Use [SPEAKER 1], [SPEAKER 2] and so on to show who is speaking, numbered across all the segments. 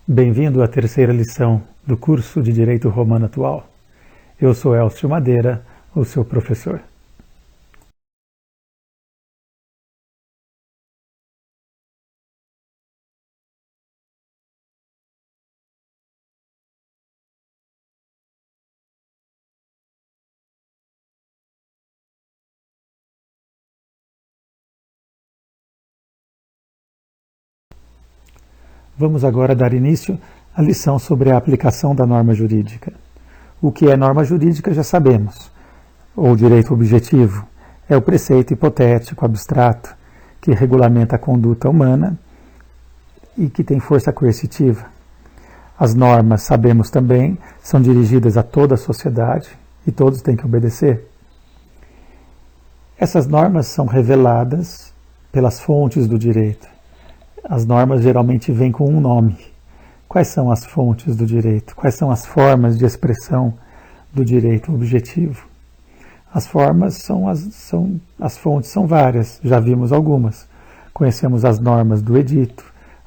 [SPEAKER 1] Bem-vindo à terceira lição do curso de Direito Romano Atual. Eu sou Elcio Madeira, o seu professor. Vamos agora dar início à lição sobre a aplicação da norma jurídica. O que é norma jurídica já sabemos, ou direito objetivo, é o preceito hipotético abstrato que regulamenta a conduta humana e que tem força coercitiva. As normas, sabemos também, são dirigidas a toda a sociedade e todos têm que obedecer. Essas normas são reveladas pelas fontes do direito. As normas geralmente vêm com um nome. Quais são as fontes do direito? Quais são as formas de expressão do direito objetivo? As formas as fontes são várias, já vimos algumas. Conhecemos as normas do edito,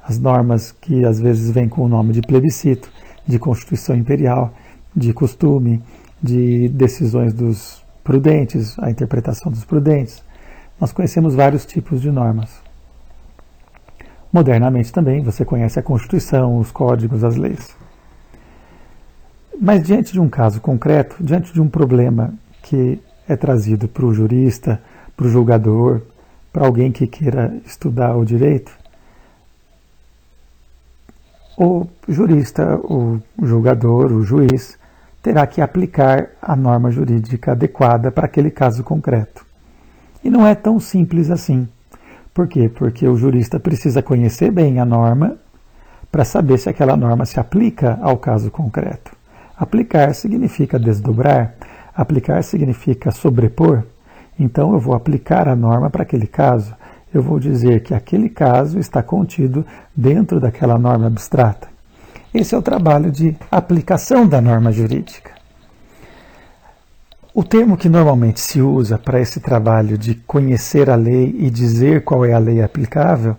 [SPEAKER 1] as normas que às vezes vêm com o nome de plebiscito, de Constituição Imperial, de costume, de decisões dos prudentes, a interpretação dos prudentes. Nós conhecemos vários tipos de normas. Modernamente também você conhece a Constituição, os códigos, as leis. Mas diante de um caso concreto, diante de um problema que é trazido para o jurista, para o julgador, para alguém que queira estudar o direito, o jurista, o julgador, o juiz, terá que aplicar a norma jurídica adequada para aquele caso concreto. E não é tão simples assim. Por quê? Porque o jurista precisa conhecer bem a norma para saber se aquela norma se aplica ao caso concreto. Aplicar significa desdobrar, aplicar significa sobrepor. Então eu vou aplicar a norma para aquele caso. Eu vou dizer que aquele caso está contido dentro daquela norma abstrata. Esse é o trabalho de aplicação da norma jurídica. O termo que normalmente se usa para esse trabalho de conhecer a lei e dizer qual é a lei aplicável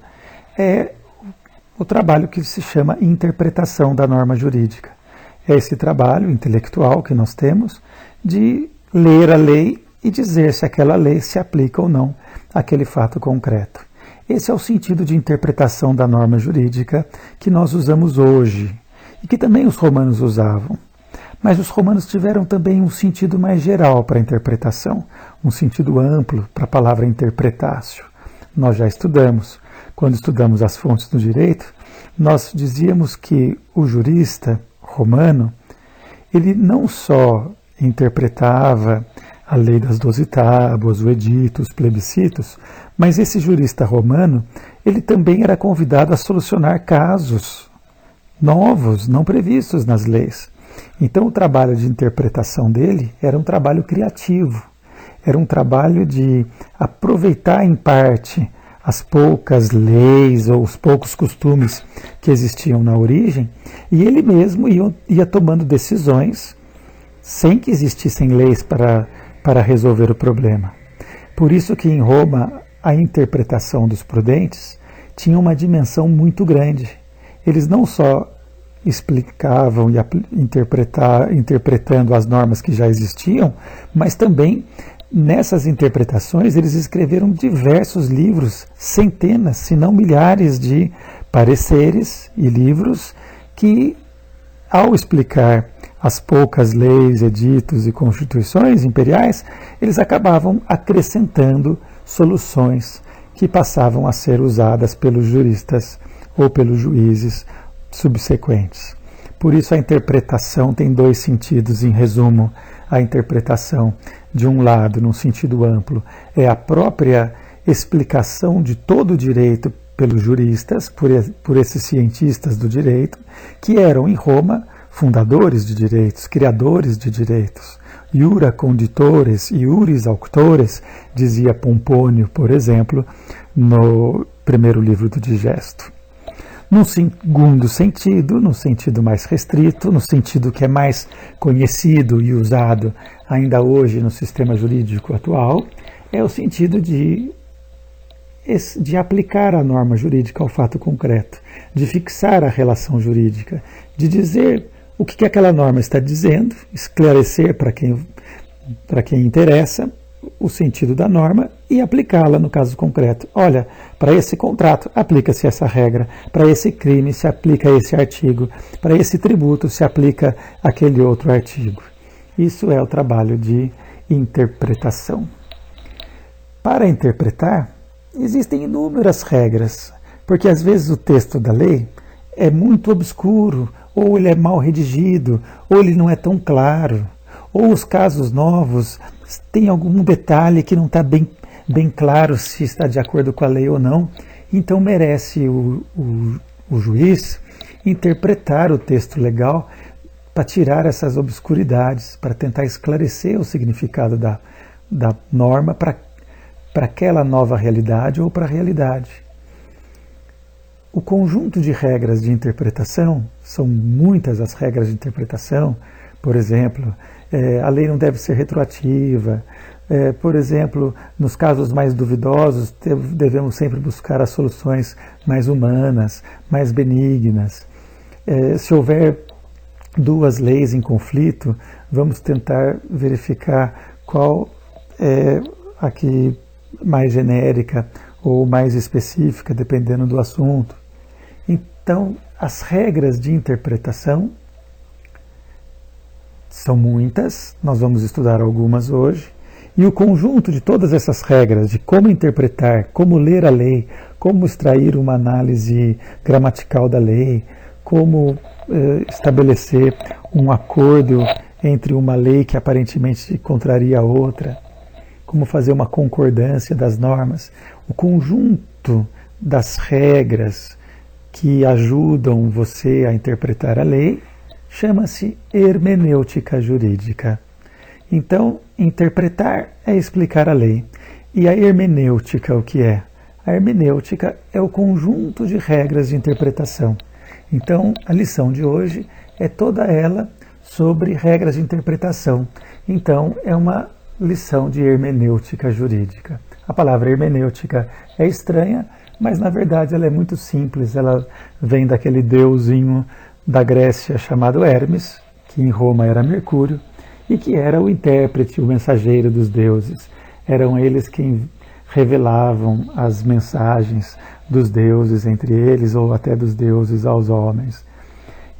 [SPEAKER 1] é o trabalho que se chama interpretação da norma jurídica. É esse trabalho intelectual que nós temos de ler a lei e dizer se aquela lei se aplica ou não àquele fato concreto. Esse é o sentido de interpretação da norma jurídica que nós usamos hoje e que também os romanos usavam. Mas os romanos tiveram também um sentido mais geral para a interpretação, um sentido amplo para a palavra interpretatio. Nós já estudamos, quando estudamos as fontes do direito, nós dizíamos que o jurista romano, ele não só interpretava a lei das 12 tábuas, o edito, os plebiscitos, mas esse jurista romano, ele também era convidado a solucionar casos novos, não previstos nas leis. Então o trabalho de interpretação dele era um trabalho criativo, era um trabalho de aproveitar em parte as poucas leis ou os poucos costumes que existiam na origem, e ele mesmo ia tomando decisões sem que existissem leis para resolver o problema. Por isso que em Roma a interpretação dos prudentes tinha uma dimensão muito grande. Eles não só explicavam e interpretando as normas que já existiam, mas também nessas interpretações eles escreveram diversos livros, centenas, se não milhares de pareceres e livros que, ao explicar as poucas leis, editos e constituições imperiais, eles acabavam acrescentando soluções que passavam a ser usadas pelos juristas ou pelos juízes subsequentes. Por isso a interpretação tem dois sentidos, em resumo. a interpretação, de um lado, num sentido amplo, é a própria explicação de todo o direito pelos juristas, por esses cientistas do direito, que eram em Roma fundadores de direitos, criadores de direitos. Iura conditores, iuris auctores, dizia Pompônio, por exemplo, no primeiro livro do Digesto. Num segundo sentido, no sentido mais restrito, no sentido que é mais conhecido e usado ainda hoje no sistema jurídico atual, é o sentido de aplicar a norma jurídica ao fato concreto, de fixar a relação jurídica, de dizer o que aquela norma está dizendo, esclarecer para quem interessa o sentido da norma e aplicá-la no caso concreto. Olha, para esse contrato aplica-se essa regra, para esse crime se aplica esse artigo, para esse tributo se aplica aquele outro artigo. Isso é o trabalho de interpretação. Para interpretar, existem inúmeras regras, porque às vezes o texto da lei é muito obscuro, ou ele é mal redigido, ou ele não é tão claro, ou os casos novos têm algum detalhe que não está bem claro se está de acordo com a lei ou não. Então merece o juiz interpretar o texto legal para tirar essas obscuridades, para tentar esclarecer o significado da norma para aquela nova realidade ou para a realidade. O conjunto de regras de interpretação, são muitas as regras de interpretação, por exemplo, a lei não deve ser retroativa, por exemplo, nos casos mais duvidosos, devemos sempre buscar as soluções mais humanas, mais benignas. Se houver duas leis em conflito, vamos tentar verificar qual é a que mais genérica ou mais específica, dependendo do assunto. Então, as regras de interpretação são muitas, nós vamos estudar algumas hoje, e o conjunto de todas essas regras, de como interpretar, como ler a lei, como extrair uma análise gramatical da lei, como estabelecer um acordo entre uma lei que aparentemente contraria a outra, como fazer uma concordância das normas, o conjunto das regras que ajudam você a interpretar a lei chama-se hermenêutica jurídica. Então, interpretar é explicar a lei. E a hermenêutica, o que é? A hermenêutica é o conjunto de regras de interpretação. Então, a lição de hoje é toda ela sobre regras de interpretação. Então, é uma lição de hermenêutica jurídica. A palavra hermenêutica é estranha, mas na verdade ela é muito simples. Ela vem daquele deusinho da Grécia chamado Hermes, que em Roma era Mercúrio, e que era o intérprete, o mensageiro dos deuses. Eram eles quem revelavam as mensagens dos deuses entre eles, ou até dos deuses aos homens.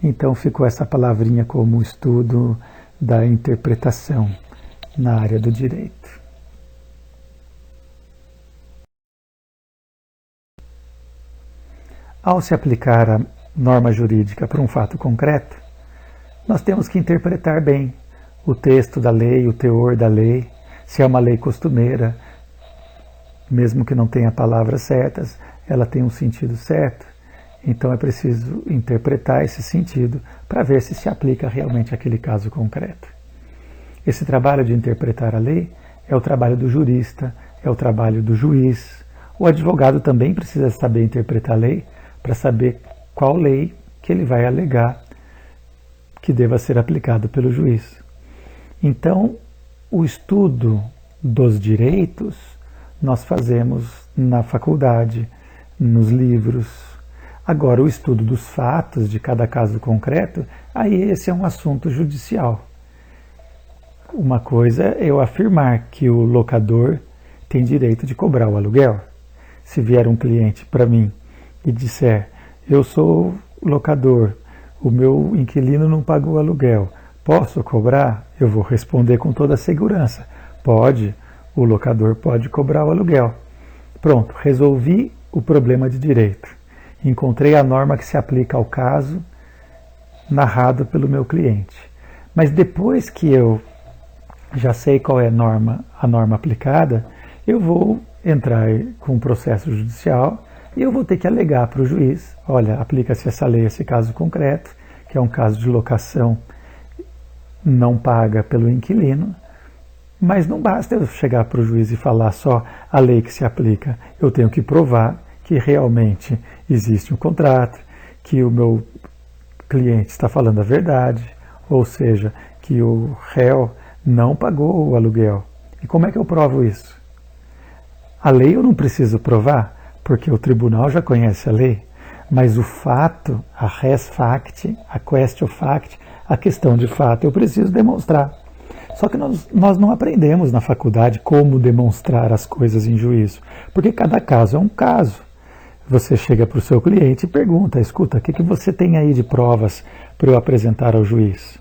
[SPEAKER 1] Então ficou essa palavrinha como estudo da interpretação na área do direito. Ao se aplicar a norma jurídica para um fato concreto, nós temos que interpretar bem o texto da lei, o teor da lei, se é uma lei costumeira, mesmo que não tenha palavras certas, ela tem um sentido certo. Então é preciso interpretar esse sentido para ver se aplica realmente àquele caso concreto. Esse trabalho de interpretar a lei é o trabalho do jurista, é o trabalho do juiz. O advogado também precisa saber interpretar a lei para saber qual lei que ele vai alegar que deva ser aplicado pelo juiz. Então, o estudo dos direitos nós fazemos na faculdade, nos livros. Agora, o estudo dos fatos de cada caso concreto, aí esse é um assunto judicial. Uma coisa é eu afirmar que o locador tem direito de cobrar o aluguel. Se vier um cliente para mim e disser, eu sou locador, o meu inquilino não pagou o aluguel, posso cobrar? Eu vou responder com toda a segurança. Pode, o locador pode cobrar o aluguel. Pronto, resolvi o problema de direito. Encontrei a norma que se aplica ao caso narrado pelo meu cliente. Mas depois que eu já sei qual é a norma aplicada, eu vou entrar com um processo judicial e eu vou ter que alegar para o juiz, olha, aplica-se essa lei a esse caso concreto, que é um caso de locação não paga pelo inquilino, mas não basta eu chegar para o juiz e falar só a lei que se aplica, eu tenho que provar que realmente existe um contrato, que o meu cliente está falando a verdade, ou seja, que o réu não pagou o aluguel. E como é que eu provo isso? A lei eu não preciso provar, porque o tribunal já conhece a lei, mas o fato, a res facti, a quaestio facti, a questão de fato, eu preciso demonstrar. Só que nós não aprendemos na faculdade como demonstrar as coisas em juízo, porque cada caso é um caso. Você chega para o seu cliente e pergunta, escuta, o que você tem aí de provas para eu apresentar ao juiz?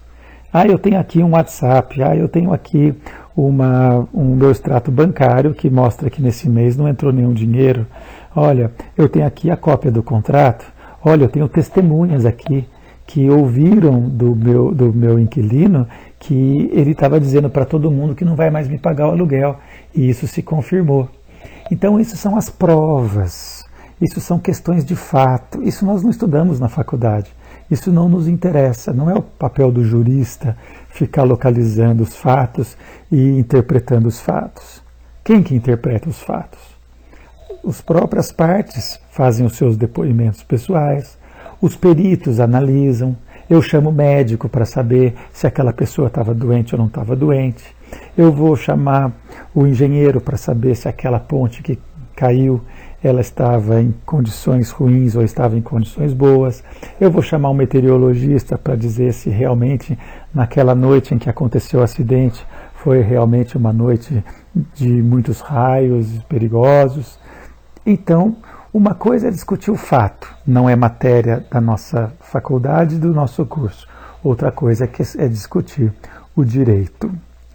[SPEAKER 1] Eu tenho aqui um WhatsApp, eu tenho aqui um meu extrato bancário que mostra que nesse mês não entrou nenhum dinheiro. Olha, eu tenho aqui a cópia do contrato. Olha, eu tenho testemunhas aqui que ouviram do meu inquilino que ele estava dizendo para todo mundo que não vai mais me pagar o aluguel. E isso se confirmou. Então, isso são as provas. Isso são questões de fato. Isso nós não estudamos na faculdade. Isso não nos interessa. Não é o papel do jurista ficar localizando os fatos e interpretando os fatos. Quem que interpreta os fatos? As próprias partes fazem os seus depoimentos pessoais, os peritos analisam, eu chamo o médico para saber se aquela pessoa estava doente ou não estava doente, eu vou chamar o engenheiro para saber se aquela ponte que caiu, ela estava em condições ruins ou estava em condições boas, eu vou chamar um meteorologista para dizer se realmente naquela noite em que aconteceu o acidente foi realmente uma noite de muitos raios perigosos. Então, uma coisa é discutir o fato, não é matéria da nossa faculdade, do nosso curso. Outra coisa é discutir o direito,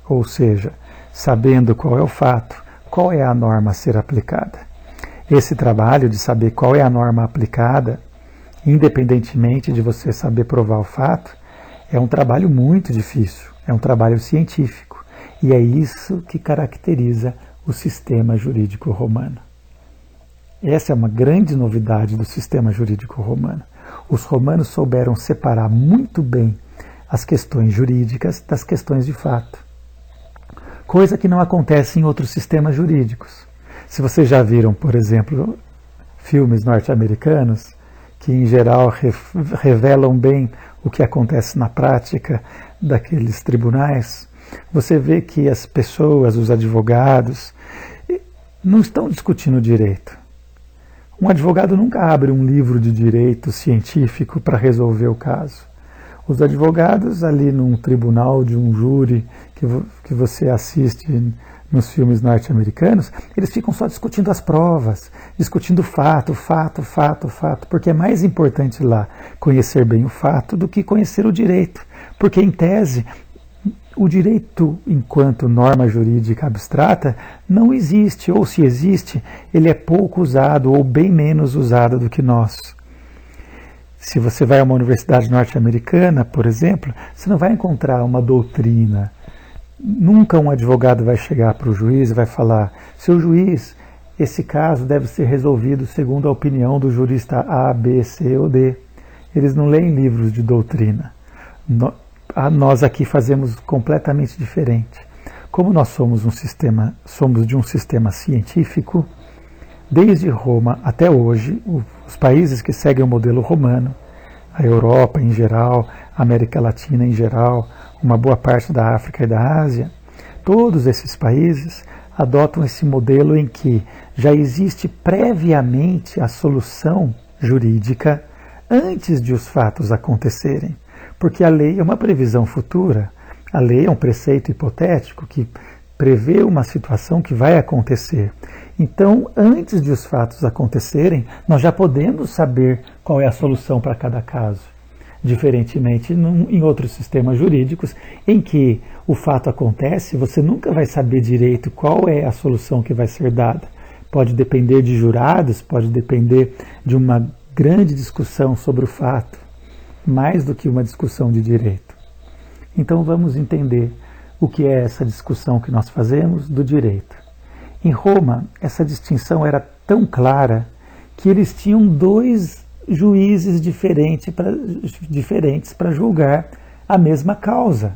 [SPEAKER 1] ou seja, sabendo qual é o fato, qual é a norma a ser aplicada. Esse trabalho de saber qual é a norma aplicada, independentemente de você saber provar o fato, é um trabalho muito difícil, é um trabalho científico, e é isso que caracteriza o sistema jurídico romano. Essa é uma grande novidade do sistema jurídico romano. Os romanos souberam separar muito bem as questões jurídicas das questões de fato. Coisa que não acontece em outros sistemas jurídicos. Se vocês já viram, por exemplo, filmes norte-americanos, que em geral revelam bem o que acontece na prática daqueles tribunais, você vê que as pessoas, os advogados, não estão discutindo direito. Um advogado nunca abre um livro de direito científico para resolver o caso. Os advogados ali num tribunal de um júri que você assiste nos filmes norte-americanos, eles ficam só discutindo as provas, discutindo fato, porque é mais importante lá conhecer bem o fato do que conhecer o direito. Porque, em tese, o direito, enquanto norma jurídica abstrata, não existe, ou se existe, ele é pouco usado ou bem menos usado do que nós. Se você vai a uma universidade norte-americana, por exemplo, você não vai encontrar uma doutrina. Nunca um advogado vai chegar para o juiz e vai falar: seu juiz, esse caso deve ser resolvido segundo a opinião do jurista A, B, C ou D. Eles não leem livros de doutrina. Nós aqui fazemos completamente diferente. Como nós somos de um sistema científico, desde Roma até hoje, os países que seguem o modelo romano, a Europa em geral, a América Latina em geral, uma boa parte da África e da Ásia, todos esses países adotam esse modelo em que já existe previamente a solução jurídica antes de os fatos acontecerem. Porque a lei é uma previsão futura, a lei é um preceito hipotético que prevê uma situação que vai acontecer. Então, antes de os fatos acontecerem, nós já podemos saber qual é a solução para cada caso. Diferentemente em outros sistemas jurídicos, em que o fato acontece, você nunca vai saber direito qual é a solução que vai ser dada. Pode depender de jurados, pode depender de uma grande discussão sobre o fato, mais do que uma discussão de direito. Então vamos entender o que é essa discussão que nós fazemos do direito. Em Roma, essa distinção era tão clara que eles tinham dois juízes diferentes para julgar a mesma causa.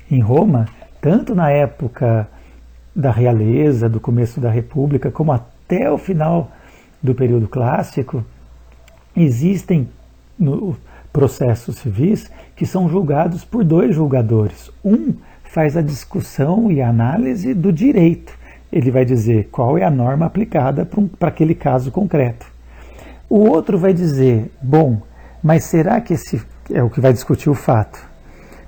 [SPEAKER 1] Em Roma, tanto na época da realeza, do começo da República, como até o final do período clássico, existem processos civis que são julgados por dois julgadores. Um faz a discussão e a análise do direito. Ele vai dizer qual é a norma aplicada para aquele caso concreto. O outro vai dizer, bom, mas será que esse é o que vai discutir o fato?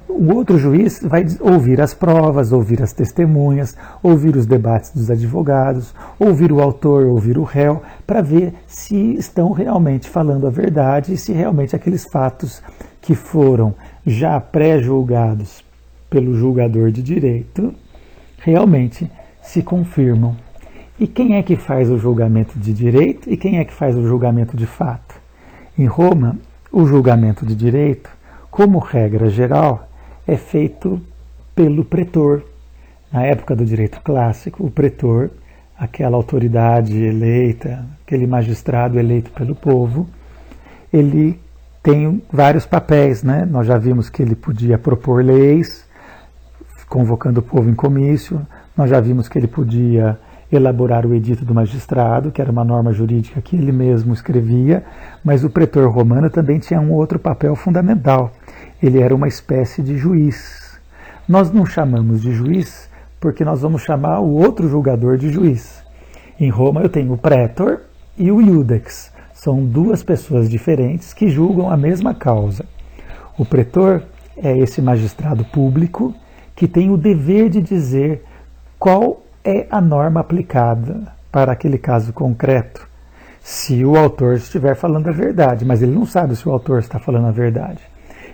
[SPEAKER 1] O outro juiz vai ouvir as provas, ouvir as testemunhas, ouvir os debates dos advogados, ouvir o autor, ouvir o réu, para ver se estão realmente falando a verdade e se realmente aqueles fatos que foram já pré-julgados pelo julgador de direito realmente se confirmam. E quem é que faz o julgamento de direito e quem é que faz o julgamento de fato? Em Roma, o julgamento de direito, como regra geral, é feito pelo pretor. Na época do direito clássico, o pretor, aquela autoridade eleita, aquele magistrado eleito pelo povo, ele tem vários papéis, né? Nós já vimos que ele podia propor leis, convocando o povo em comício, nós já vimos que ele podia elaborar o edito do magistrado, que era uma norma jurídica que ele mesmo escrevia, mas o pretor romano também tinha um outro papel fundamental. Ele era uma espécie de juiz. Nós não chamamos de juiz porque nós vamos chamar o outro julgador de juiz. Em Roma eu tenho o pretor e o iudex. São duas pessoas diferentes que julgam a mesma causa. O pretor é esse magistrado público que tem o dever de dizer qual é a norma aplicada para aquele caso concreto. Se o autor estiver falando a verdade, mas ele não sabe se o autor está falando a verdade.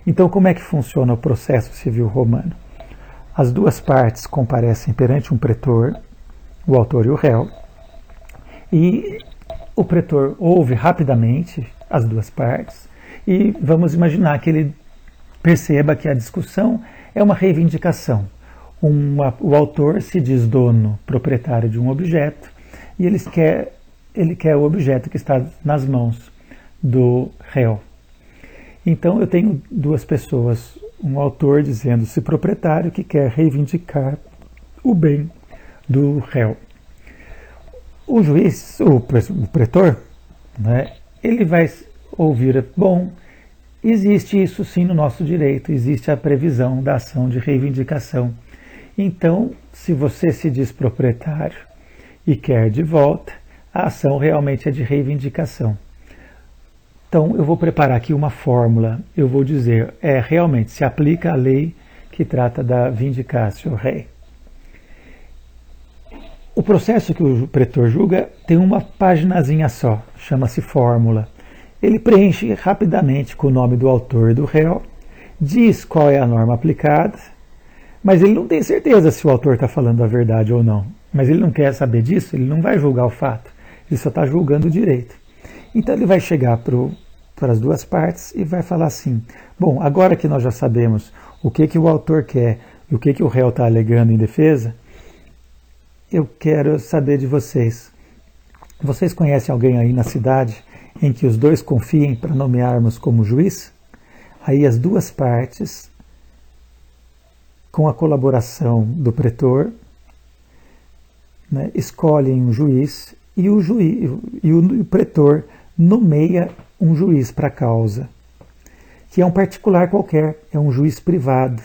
[SPEAKER 1] Então, como é que funciona o processo civil romano? As duas partes comparecem perante um pretor, o autor e o réu, e o pretor ouve rapidamente as duas partes e vamos imaginar que ele perceba que a discussão é uma reivindicação. O autor se diz dono, proprietário de um objeto e ele quer o objeto que está nas mãos do réu. Então eu tenho duas pessoas, um autor dizendo-se proprietário que quer reivindicar o bem do réu. O juiz, o pretor, né, ele vai ouvir, bom, existe isso sim no nosso direito, existe a previsão da ação de reivindicação. Então, se você se diz proprietário e quer de volta, a ação realmente é de reivindicação. Então, eu vou preparar aqui uma fórmula, eu vou dizer, realmente se aplica a lei que trata da vindicatio rei. O processo que o pretor julga tem uma paginazinha só, chama-se fórmula. Ele preenche rapidamente com o nome do autor e do réu, diz qual é a norma aplicada, mas ele não tem certeza se o autor está falando a verdade ou não. Mas ele não quer saber disso, ele não vai julgar o fato, ele só está julgando o direito. Então ele vai chegar para as duas partes e vai falar assim, bom, agora que nós já sabemos o que o autor quer e o que o réu está alegando em defesa, eu quero saber de vocês. Vocês conhecem alguém aí na cidade em que os dois confiem para nomearmos como juiz? Aí as duas partes, com a colaboração do pretor, né, escolhem um juiz e o pretor nomeia um juiz para a causa, que é um particular qualquer, é um juiz privado,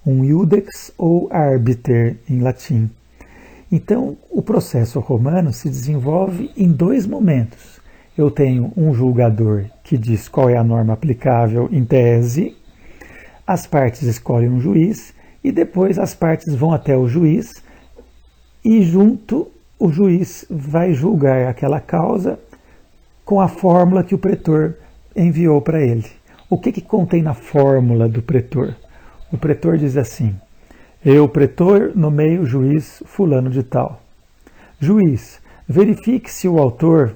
[SPEAKER 1] um iudex ou arbiter em latim. Então, o processo romano se desenvolve em dois momentos. Eu tenho um julgador que diz qual é a norma aplicável em tese, as partes escolhem um juiz e depois as partes vão até o juiz e junto o juiz vai julgar aquela causa com a fórmula que o pretor enviou para ele. O que contém na fórmula do pretor? O pretor diz assim, eu, pretor, nomeio o juiz fulano de tal. Juiz, verifique se o autor,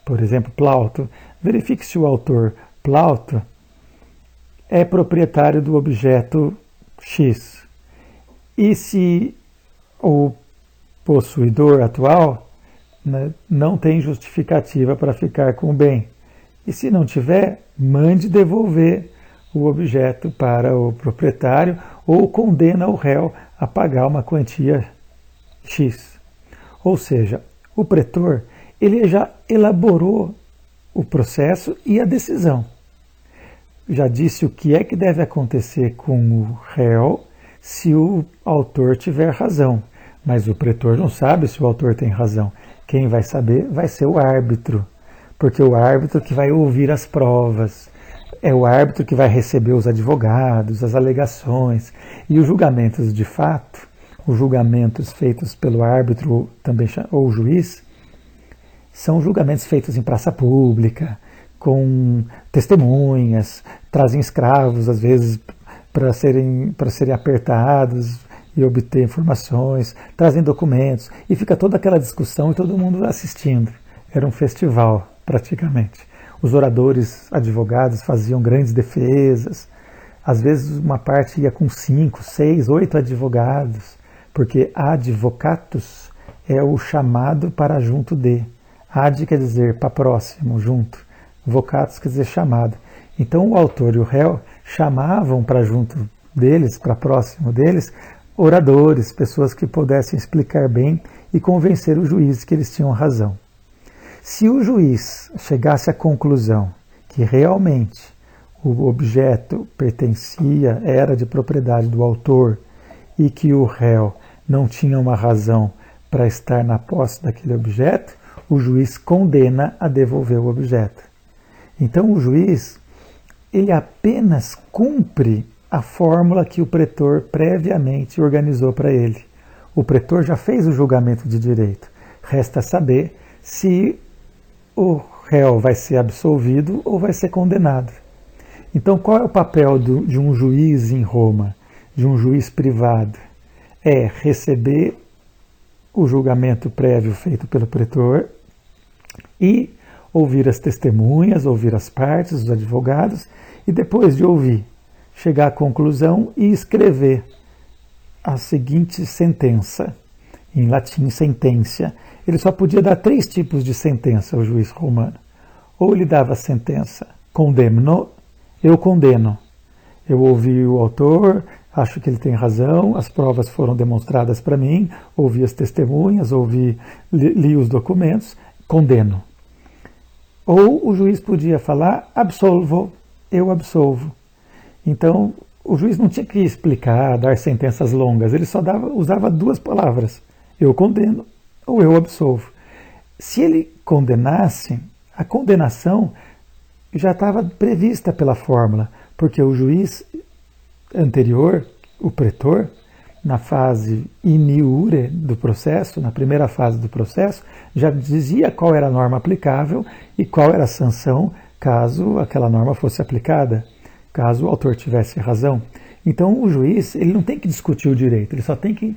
[SPEAKER 1] por exemplo, Plauto, verifique se o autor Plauto é proprietário do objeto X. E se o possuidor atual, né, não tem justificativa para ficar com o bem? E se não tiver, mande devolver o objeto para o proprietário ou condena o réu a pagar uma quantia X. Ou seja, o pretor ele já elaborou o processo e a decisão. Já disse o que é que deve acontecer com o réu se o autor tiver razão. Mas o pretor não sabe se o autor tem razão. Quem vai saber vai ser o árbitro, porque é o árbitro que vai ouvir as provas, é o árbitro que vai receber os advogados, as alegações e os julgamentos de fato, os julgamentos feitos pelo árbitro também ou juiz, são julgamentos feitos em praça pública, com testemunhas, trazem escravos às vezes para serem apertados e obter informações, trazem documentos, e fica toda aquela discussão e todo mundo assistindo. Era um festival, praticamente. Os oradores, advogados, faziam grandes defesas. Às vezes uma parte ia com 5, 6, 8 advogados, porque advocatus é o chamado para junto de. Ad quer dizer para próximo, junto. Vocatus quer dizer chamado. Então o autor e o réu chamavam para junto deles, para próximo deles, oradores, pessoas que pudessem explicar bem e convencer o juiz que eles tinham razão. Se o juiz chegasse à conclusão que realmente o objeto pertencia, era de propriedade do autor e que o réu não tinha uma razão para estar na posse daquele objeto, o juiz condena a devolver o objeto. Então o juiz, ele apenas cumpre a fórmula que o pretor previamente organizou para ele. O pretor já fez o julgamento de direito. Resta saber se o réu vai ser absolvido ou vai ser condenado. Então, qual é o papel de um juiz em Roma, de um juiz privado? É receber o julgamento prévio feito pelo pretor e ouvir as testemunhas, ouvir as partes, os advogados, e depois de ouvir, chegar à conclusão e escrever a seguinte sentença, em latim sententia. Ele só podia dar 3 tipos de sentença, o juiz romano. Ou ele dava a sentença condemno, eu condeno. Eu ouvi o autor, acho que ele tem razão, as provas foram demonstradas para mim, ouvi as testemunhas, li os documentos, condeno. Ou o juiz podia falar absolvo, eu absolvo. Então, o juiz não tinha que explicar, dar sentenças longas, ele só usava 2 palavras, eu condeno ou eu absolvo. Se ele condenasse, a condenação já estava prevista pela fórmula, porque o juiz anterior, o pretor, na fase in iure do processo, na primeira fase do processo, já dizia qual era a norma aplicável e qual era a sanção caso aquela norma fosse aplicada, caso o autor tivesse razão. Então o juiz ele não tem que discutir o direito, ele só tem que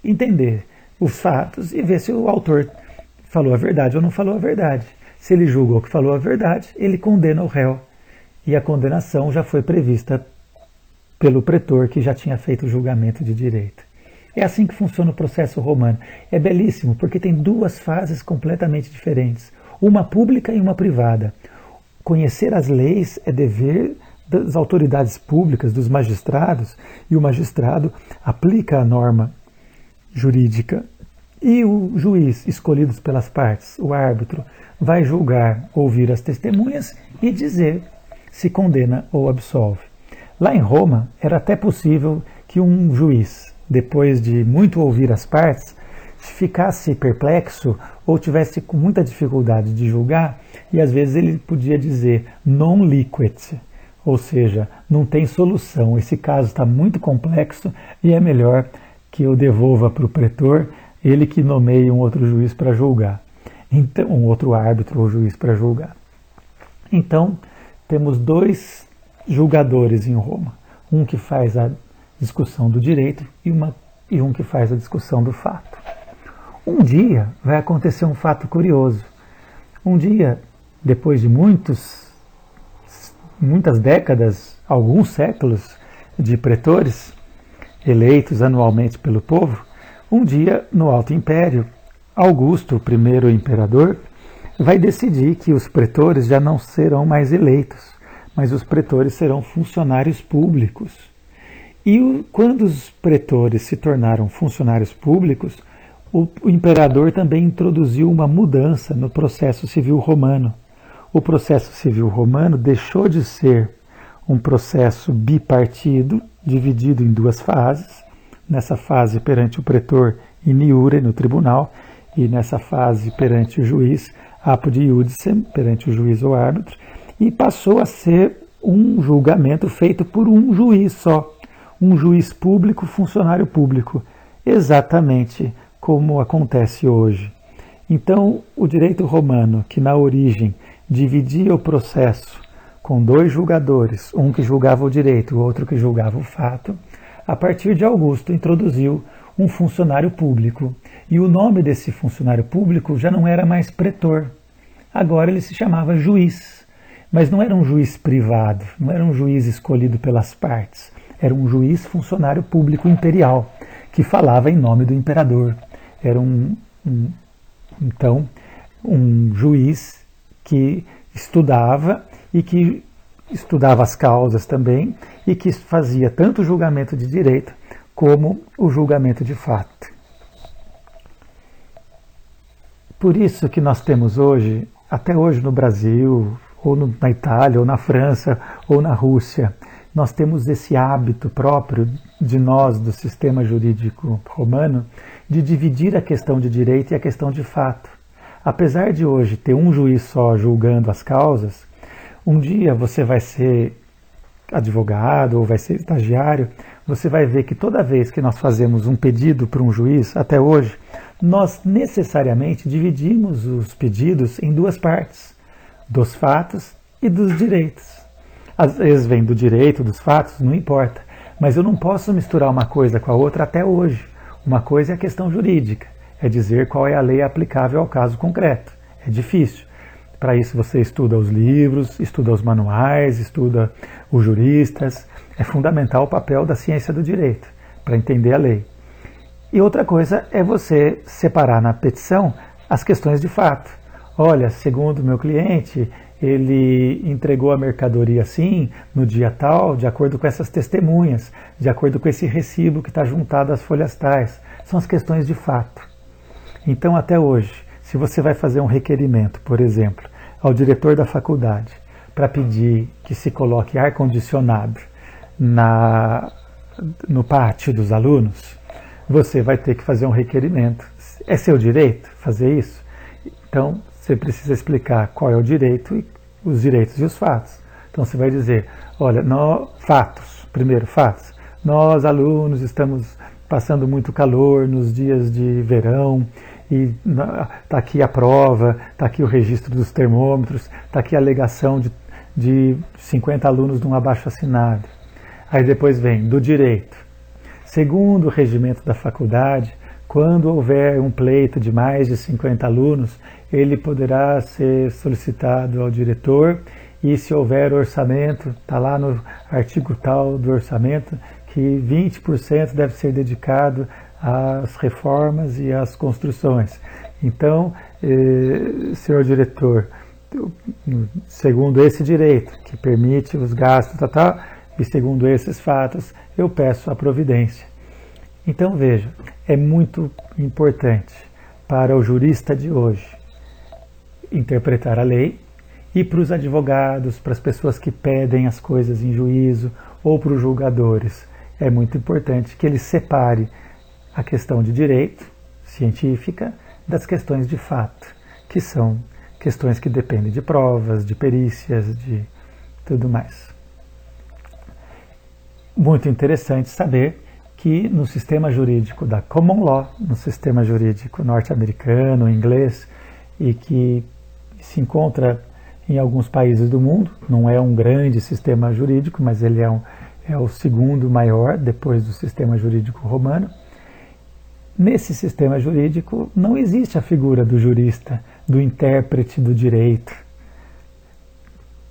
[SPEAKER 1] entender os fatos e ver se o autor falou a verdade ou não falou a verdade. Se ele julgou que falou a verdade, ele condena o réu. E a condenação já foi prevista pelo pretor que já tinha feito o julgamento de direito. É assim que funciona o processo romano. É belíssimo, porque tem 2 fases completamente diferentes, uma pública e uma privada. Conhecer as leis é dever das autoridades públicas, dos magistrados, e o magistrado aplica a norma jurídica. E o juiz, escolhido pelas partes, o árbitro, vai julgar, ouvir as testemunhas e dizer se condena ou absolve. Lá em Roma, era até possível que um juiz, depois de muito ouvir as partes, ficasse perplexo ou tivesse com muita dificuldade de julgar, e às vezes ele podia dizer non liquet, ou seja, não tem solução, esse caso está muito complexo e é melhor que eu devolva para o pretor, ele que nomeie um outro juiz para julgar. Então, um outro árbitro ou juiz para julgar. Então, temos 2 julgadores em Roma, um que faz a discussão do direito e um que faz a discussão do fato. Um dia vai acontecer um fato curioso. Um dia, depois de muitas décadas, alguns séculos de pretores, eleitos anualmente pelo povo, um dia, no Alto Império, Augusto, o primeiro imperador, vai decidir que os pretores já não serão mais eleitos, mas os pretores serão funcionários públicos. E quando os pretores se tornaram funcionários públicos, o imperador também introduziu uma mudança no processo civil romano. O processo civil romano deixou de ser um processo bipartido, dividido em duas fases. Nessa fase perante o pretor in iure, no tribunal, e nessa fase perante o juiz, apud iudicem, perante o juiz ou árbitro, e passou a ser um julgamento feito por um juiz só, um juiz público, funcionário público, exatamente como acontece hoje. Então, o direito romano, que na origem dividia o processo com dois julgadores, um que julgava o direito, o outro que julgava o fato, a partir de Augusto introduziu um funcionário público. E o nome desse funcionário público já não era mais pretor. Agora ele se chamava juiz. Mas não era um juiz privado, não era um juiz escolhido pelas partes. Era um juiz funcionário público imperial, que falava em nome do imperador. Era então, um juiz que estudava e que estudava as causas também e que fazia tanto o julgamento de direito como o julgamento de fato. Por isso que nós temos hoje, até hoje no Brasil, ou na Itália, ou na França, ou na Rússia, nós temos esse hábito próprio de nós, do sistema jurídico romano, de dividir a questão de direito e a questão de fato. Apesar de hoje ter um juiz só julgando as causas, um dia você vai ser advogado ou vai ser estagiário, você vai ver que toda vez que nós fazemos um pedido para um juiz, até hoje, nós necessariamente dividimos os pedidos em duas partes, dos fatos e dos direitos. Às vezes vem do direito, dos fatos, não importa, mas eu não posso misturar uma coisa com a outra até hoje. Uma coisa é a questão jurídica, é dizer qual é a lei aplicável ao caso concreto. É difícil. Para isso você estuda os livros, estuda os manuais, estuda os juristas. É fundamental o papel da ciência do direito para entender a lei. E outra coisa é você separar na petição as questões de fato. Olha, segundo o meu cliente, ele entregou a mercadoria assim, no dia tal, de acordo com essas testemunhas, de acordo com esse recibo que está juntado às folhas tais. São as questões de fato. Então, até hoje, se você vai fazer um requerimento, por exemplo, ao diretor da faculdade, para pedir que se coloque ar-condicionado no pátio dos alunos, você vai ter que fazer um requerimento. É seu direito fazer isso? Então, você precisa explicar qual é o direito, os direitos e os fatos. Então, você vai dizer, olha, primeiro fatos, nós alunos estamos passando muito calor nos dias de verão, e está aqui a prova, está aqui o registro dos termômetros, está aqui a alegação de 50 alunos de um abaixo-assinado. Aí depois vem do direito. Segundo o regimento da faculdade, quando houver um pleito de mais de 50 alunos, ele poderá ser solicitado ao diretor e se houver orçamento, está lá no artigo tal do orçamento, que 20% deve ser dedicado às reformas e às construções. Então, senhor diretor, segundo esse direito, que permite os gastos, e segundo esses fatos, eu peço a providência. Então, veja, é muito importante para o jurista de hoje interpretar a lei e para os advogados, para as pessoas que pedem as coisas em juízo ou para os julgadores. É muito importante que ele separe a questão de direito científica das questões de fato, que são questões que dependem de provas, de perícias, de tudo mais. Muito interessante saber que no sistema jurídico da Common Law, no sistema jurídico norte-americano, inglês, e que se encontra em alguns países do mundo, não é um grande sistema jurídico, mas ele é o segundo maior depois do sistema jurídico romano. Nesse sistema jurídico não existe a figura do jurista, do intérprete do direito.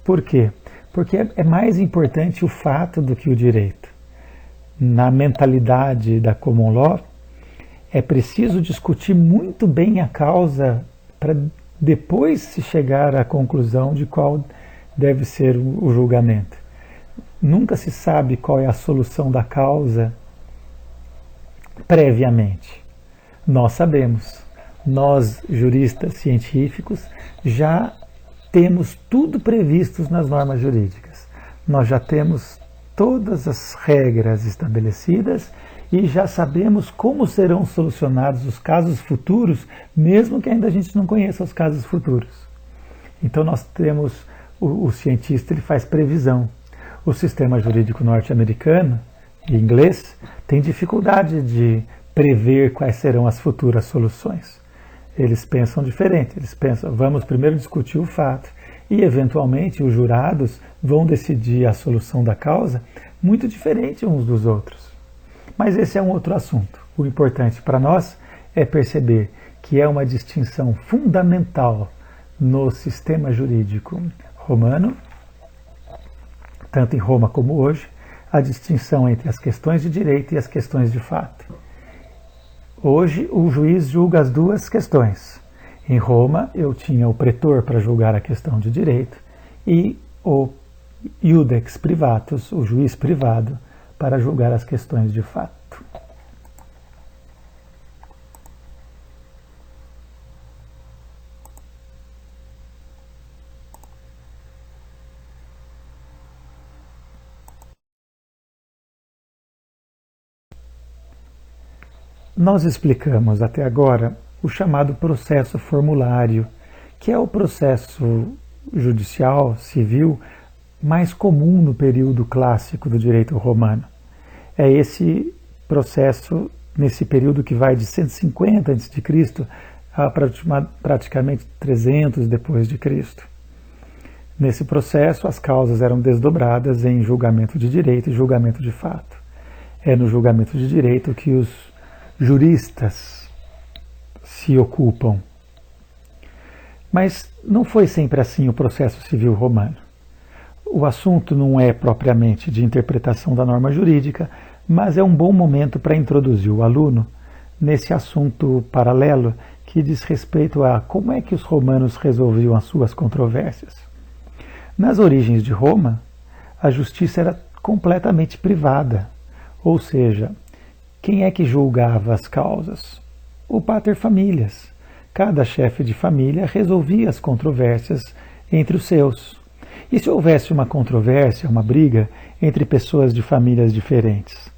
[SPEAKER 1] Por quê? Porque é mais importante o fato do que o direito. na mentalidade da common law, é preciso discutir muito bem a causa para depois se chegar à conclusão de qual deve ser o julgamento. Nunca se sabe qual é a solução da causa previamente. Nós sabemos. Nós, juristas científicos, já temos tudo previsto nas normas jurídicas. Nós já temos todas as regras estabelecidas e já sabemos como serão solucionados os casos futuros, mesmo que ainda a gente não conheça os casos futuros. Então nós temos, o cientista ele faz previsão. O sistema jurídico norte-americano e inglês tem dificuldade de prever quais serão as futuras soluções. Eles pensam diferente, eles pensam, vamos primeiro discutir o fato e eventualmente os jurados vão decidir a solução da causa muito diferente uns dos outros. Mas esse é um outro assunto. O importante para nós é perceber que é uma distinção fundamental no sistema jurídico romano, tanto em Roma como hoje, a distinção entre as questões de direito e as questões de fato. Hoje o juiz julga as duas questões. Em Roma eu tinha o pretor para julgar a questão de direito e o iudex privatus, o juiz privado, para julgar as questões de fato. Nós explicamos até agora o chamado processo formulário, que é o processo judicial, civil, mais comum no período clássico do direito romano. É esse processo, nesse período que vai de 150 a.C. a praticamente 300 depois de Cristo. Nesse processo, as causas eram desdobradas em julgamento de direito e julgamento de fato. É no julgamento de direito que os juristas se ocupam. Mas não foi sempre assim o processo civil romano. O assunto não é propriamente de interpretação da norma jurídica, mas é um bom momento para introduzir o aluno nesse assunto paralelo que diz respeito a como é que os romanos resolviam as suas controvérsias. Nas origens de Roma, a justiça era completamente privada, ou seja, quem é que julgava as causas? O pater familias. Cada chefe de família resolvia as controvérsias entre os seus. E se houvesse uma controvérsia, uma briga entre pessoas de famílias diferentes?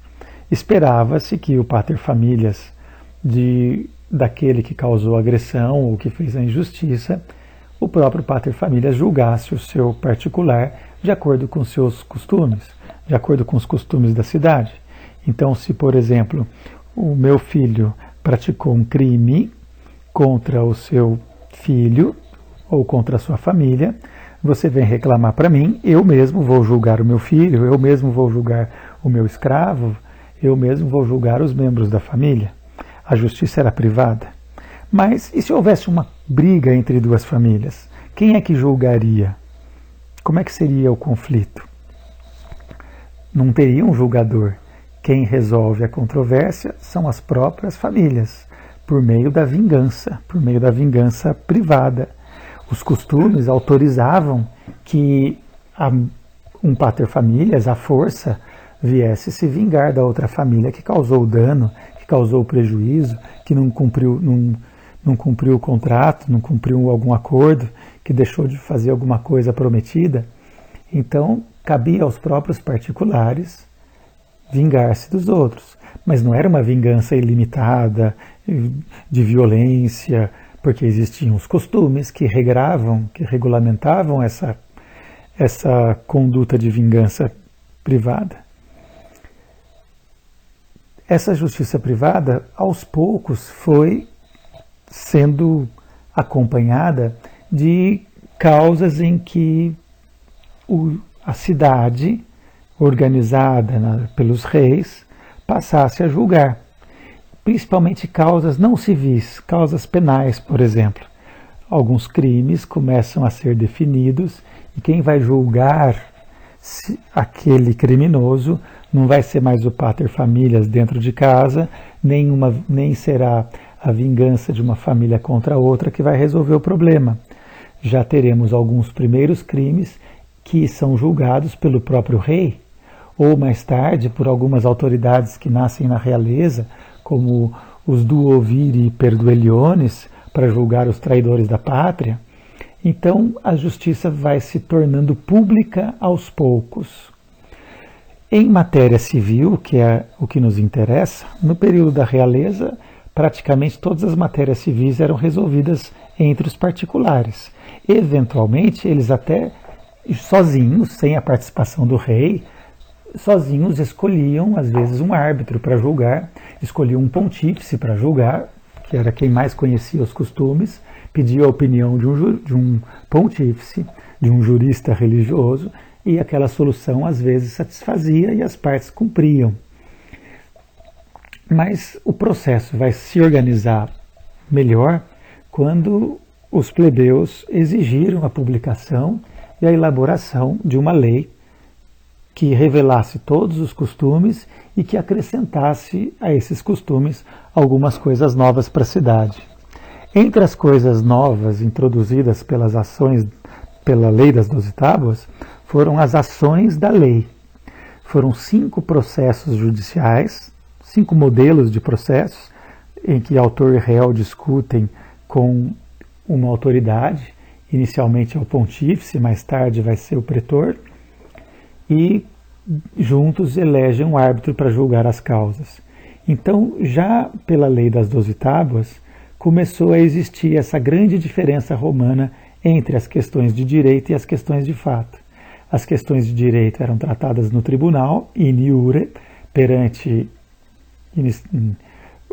[SPEAKER 1] Esperava-se que o pater familias daquele que causou a agressão ou que fez a injustiça, o próprio pater familias julgasse o seu particular de acordo com seus costumes, de acordo com os costumes da cidade. Então, se, por exemplo, o meu filho praticou um crime contra o seu filho ou contra a sua família, você vem reclamar para mim, eu mesmo vou julgar o meu filho, eu mesmo vou julgar o meu escravo, eu mesmo vou julgar os membros da família. A justiça era privada. Mas e se houvesse uma briga entre duas famílias? Quem é que julgaria? Como é que seria o conflito? Não teria um julgador. Quem resolve a controvérsia são as próprias famílias, por meio da vingança privada. Os costumes autorizavam que um pater-familias, à força, viesse se vingar da outra família que causou o dano, que causou o prejuízo, que não cumpriu o contrato, não cumpriu algum acordo, que deixou de fazer alguma coisa prometida. Então, cabia aos próprios particulares vingar-se dos outros. Mas não era uma vingança ilimitada, de violência, porque existiam os costumes que regravam, que regulamentavam essa conduta de vingança privada. Essa justiça privada, aos poucos, foi sendo acompanhada de causas em que a cidade, organizada pelos reis, passasse a julgar. Principalmente causas não civis, causas penais, por exemplo. Alguns crimes começam a ser definidos e quem vai julgar aquele criminoso não vai ser mais o pater familias dentro de casa, nem será a vingança de uma família contra a outra que vai resolver o problema. Já teremos alguns primeiros crimes que são julgados pelo próprio rei, ou mais tarde por algumas autoridades que nascem na realeza, como os duoviri perdueliones, para julgar os traidores da pátria. Então a justiça vai se tornando pública aos poucos. Em matéria civil, que é o que nos interessa, no período da realeza, praticamente todas as matérias civis eram resolvidas entre os particulares. Eventualmente, eles até sozinhos, sem a participação do rei, sozinhos escolhiam, às vezes, um árbitro para julgar, escolhiam um pontífice para julgar, que era quem mais conhecia os costumes, pedia a opinião de um pontífice, de um jurista religioso, e aquela solução às vezes satisfazia e as partes cumpriam. Mas o processo vai se organizar melhor quando os plebeus exigiram a publicação e a elaboração de uma lei que revelasse todos os costumes e que acrescentasse a esses costumes algumas coisas novas para a cidade. Entre as coisas novas introduzidas pelas ações, pela Lei das 12 Tábuas, foram as ações da lei. Foram 5 processos judiciais, 5 modelos de processos, em que autor e réu discutem com uma autoridade, inicialmente é o pontífice, mais tarde vai ser o pretor, e juntos elegem um árbitro para julgar as causas. Então, já pela Lei das 12 Tábuas, começou a existir essa grande diferença romana entre as questões de direito e as questões de fato. As questões de direito eram tratadas no tribunal, in iure, perante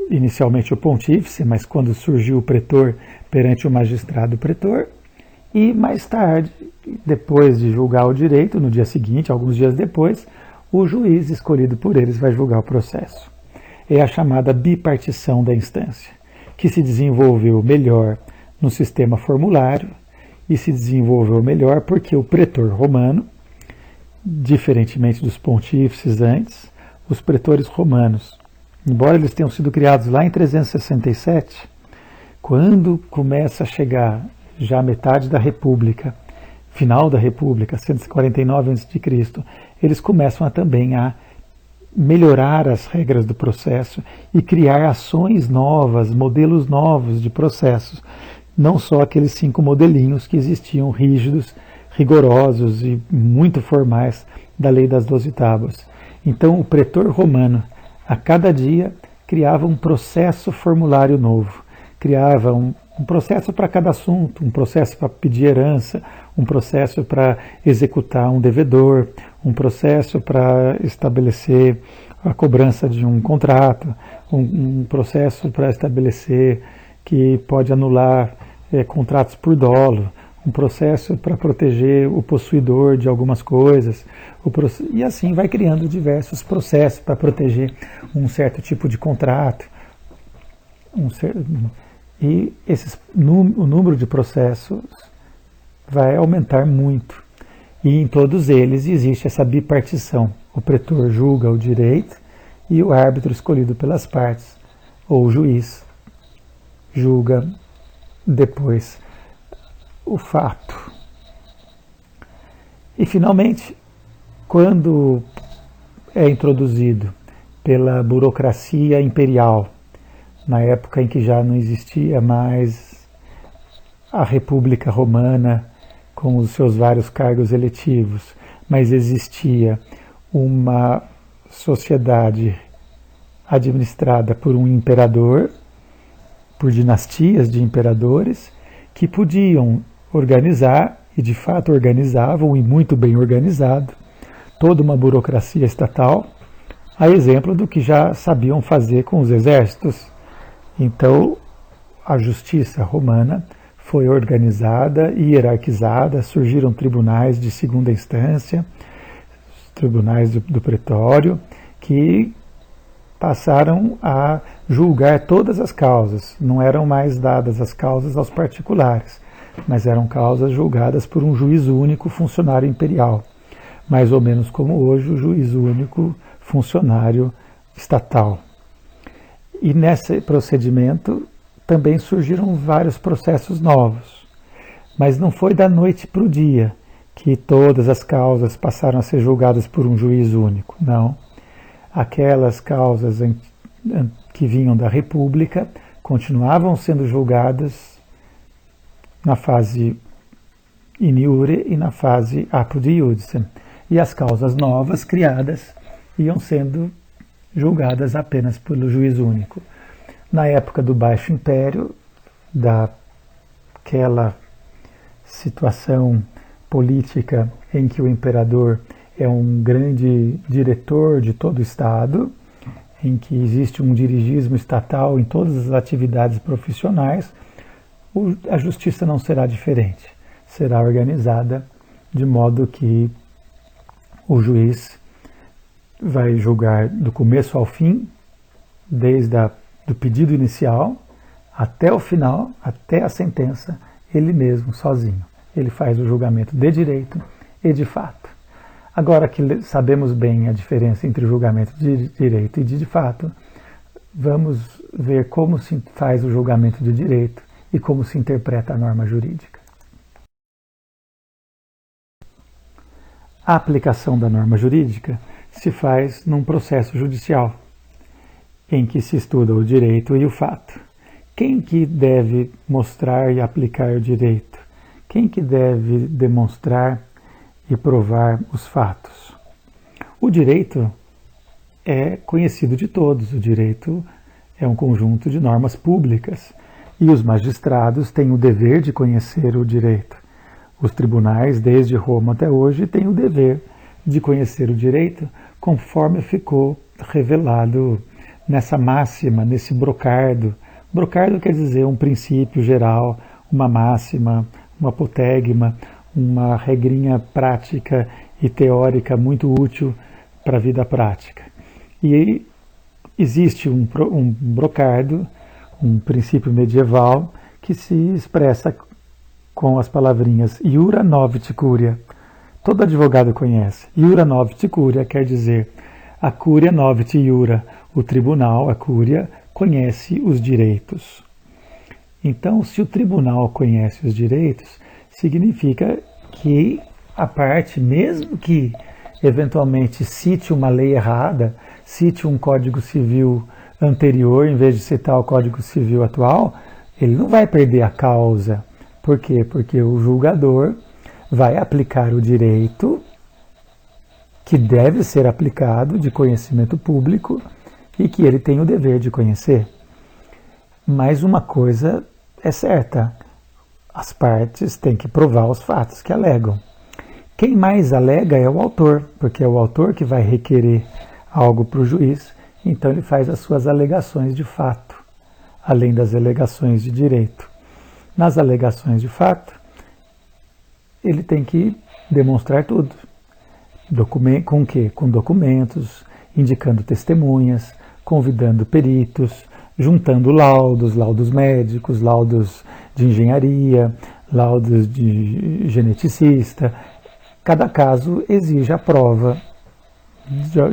[SPEAKER 1] inicialmente o pontífice, mas quando surgiu o pretor, perante o magistrado pretor, e mais tarde, depois de julgar o direito, no dia seguinte, alguns dias depois, o juiz escolhido por eles vai julgar o processo. É a chamada bipartição da instância, que se desenvolveu melhor no sistema formulário, e se desenvolveu melhor porque o pretor romano, diferentemente dos pontífices antes, os pretores romanos, embora eles tenham sido criados lá em 367, quando começa a chegar já a metade da República, final da República, 149 a.C., eles começam também a melhorar as regras do processo e criar ações novas, modelos novos de processos, não só aqueles 5 modelinhos que existiam rígidos, rigorosos e muito formais da Lei das 12 Tábuas. Então o pretor romano, a cada dia, criava um processo formulário novo, criava um processo para cada assunto, um processo para pedir herança, um processo para executar um devedor, um processo para estabelecer a cobrança de um contrato, um processo para estabelecer que pode anular contratos por dolo, um processo para proteger o possuidor de algumas coisas, e assim vai criando diversos processos para proteger um certo tipo de contrato. E o número de processos vai aumentar muito. E em todos eles existe essa bipartição. O pretor julga o direito e o árbitro escolhido pelas partes, ou o juiz, julga depois o fato. E finalmente, quando é introduzido pela burocracia imperial, na época em que já não existia mais a República Romana com os seus vários cargos eletivos, mas existia uma sociedade administrada por um imperador, por dinastias de imperadores, que podiam organizar, e de fato organizavam, e muito bem organizado, toda uma burocracia estatal, a exemplo do que já sabiam fazer com os exércitos. Então, a justiça romana foi organizada e hierarquizada, surgiram tribunais de segunda instância, tribunais do pretório, que passaram a julgar todas as causas. Não eram mais dadas as causas aos particulares, mas eram causas julgadas por um juiz único, funcionário imperial. mais ou menos como hoje o juiz único funcionário estatal. E nesse procedimento também surgiram vários processos novos, mas não foi da noite para o dia que todas as causas passaram a ser julgadas por um juiz único, não. Aquelas causas que vinham da República continuavam sendo julgadas na fase in iure e na fase apud iudice. E as causas novas criadas iam sendo julgadas apenas pelo juiz único. Na época do Baixo Império, daquela situação política em que o imperador é um grande diretor de todo o Estado, em que existe um dirigismo estatal em todas as atividades profissionais, a justiça não será diferente. Será organizada de modo que o juiz vai julgar do começo ao fim, desde do pedido inicial até o final, até a sentença, ele mesmo, sozinho. Ele faz o julgamento de direito e de fato. Agora que sabemos bem a diferença entre o julgamento de direito e de fato, vamos ver como se faz o julgamento de direito e como se interpreta a norma jurídica. A aplicação da norma jurídica se faz num processo judicial, em que se estuda o direito e o fato. Quem que deve mostrar e aplicar o direito? Quem que deve demonstrar e provar os fatos? O direito é conhecido de todos, o direito é um conjunto de normas públicas e os magistrados têm o dever de conhecer o direito. Os tribunais, desde Roma até hoje, têm o dever de conhecer o direito conforme ficou revelado nessa máxima, nesse brocardo. Brocardo quer dizer um princípio geral, uma máxima, uma apotegma, uma regrinha prática e teórica muito útil para a vida prática. E existe um brocardo, um princípio medieval, que se expressa com as palavrinhas iura novit curia. Todo advogado conhece. Iura novit curia quer dizer a curia novit iura. O tribunal, a cúria, conhece os direitos. Então, se o tribunal conhece os direitos, significa que a parte, mesmo que eventualmente cite uma lei errada, cite um Código Civil anterior, em vez de citar o Código Civil atual, ele não vai perder a causa. Por quê? Porque o julgador vai aplicar o direito que deve ser aplicado de conhecimento público e que ele tem o dever de conhecer. Mas uma coisa é certa, as partes têm que provar os fatos que alegam. Quem mais alega é o autor, porque é o autor que vai requerer algo para o juiz, então ele faz as suas alegações de fato, além das alegações de direito. Nas alegações de fato, ele tem que demonstrar tudo. Com o quê? Com documentos, indicando testemunhas, convidando peritos, juntando laudos médicos, laudos de engenharia, laudos de geneticista. Cada caso exige a prova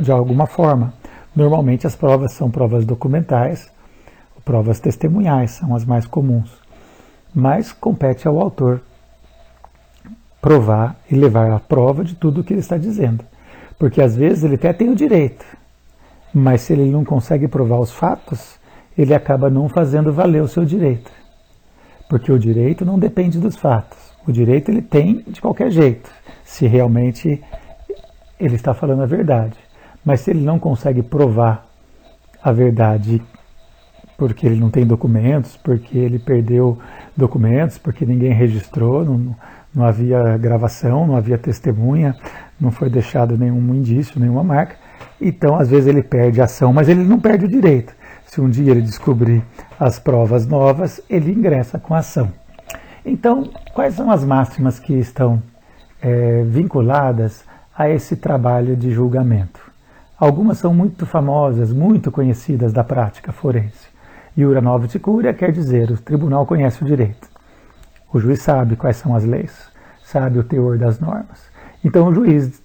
[SPEAKER 1] de alguma forma. Normalmente as provas são provas documentais, provas testemunhais, são as mais comuns. Mas compete ao autor provar e levar a prova de tudo o que ele está dizendo. Porque às vezes ele até tem o direito, mas se ele não consegue provar os fatos, ele acaba não fazendo valer o seu direito. Porque o direito não depende dos fatos. O direito ele tem de qualquer jeito, se realmente ele está falando a verdade. Mas se ele não consegue provar a verdade porque ele não tem documentos, porque ele perdeu documentos, porque ninguém registrou, não havia gravação, não havia testemunha, não foi deixado nenhum indício, nenhuma marca, então às vezes ele perde a ação, mas ele não perde o direito. Se um dia ele descobrir as provas novas, ele ingressa com a ação. Então, quais são as máximas que estão vinculadas a esse trabalho de julgamento? Algumas são muito famosas, muito conhecidas da prática forense. Iura novit curia quer dizer, o tribunal conhece o direito. O juiz sabe quais são as leis, sabe o teor das normas. Então o juiz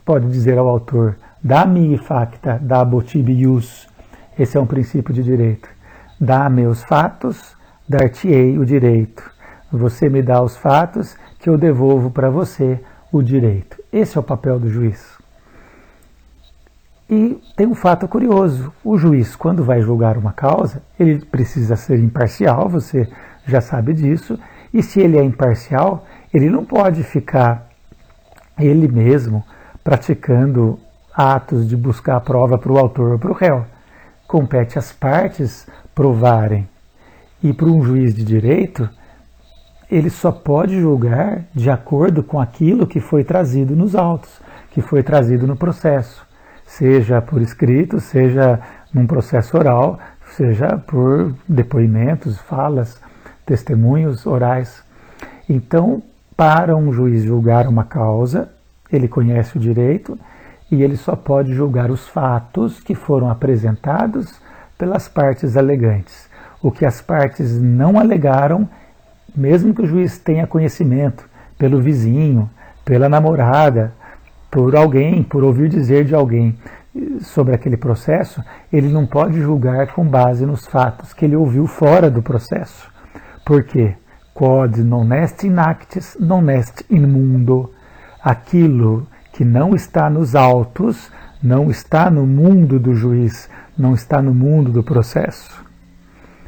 [SPEAKER 1] pode dizer ao autor, dá-me facta, daboti ius. Esse é um princípio de direito. Dá-me os fatos, dar-te-ei o direito. Você me dá os fatos, que eu devolvo para você o direito. Esse é o papel do juiz. E tem um fato curioso. O juiz, quando vai julgar uma causa, ele precisa ser imparcial, você já sabe disso. E se ele é imparcial, ele não pode ficar ele mesmo praticando atos de buscar a prova para o autor ou para o réu. Compete às partes provarem. E para um juiz de direito, ele só pode julgar de acordo com aquilo que foi trazido nos autos, que foi trazido no processo, seja por escrito, seja num processo oral, seja por depoimentos, falas, testemunhos orais. Então, para um juiz julgar uma causa, ele conhece o direito e ele só pode julgar os fatos que foram apresentados pelas partes alegantes. O que as partes não alegaram, mesmo que o juiz tenha conhecimento, pelo vizinho, pela namorada, por alguém, por ouvir dizer de alguém sobre aquele processo, ele não pode julgar com base nos fatos que ele ouviu fora do processo. Por quê? Quod non est in actis, non est in mundo. Aquilo que não está nos autos, não está no mundo do juiz, não está no mundo do processo.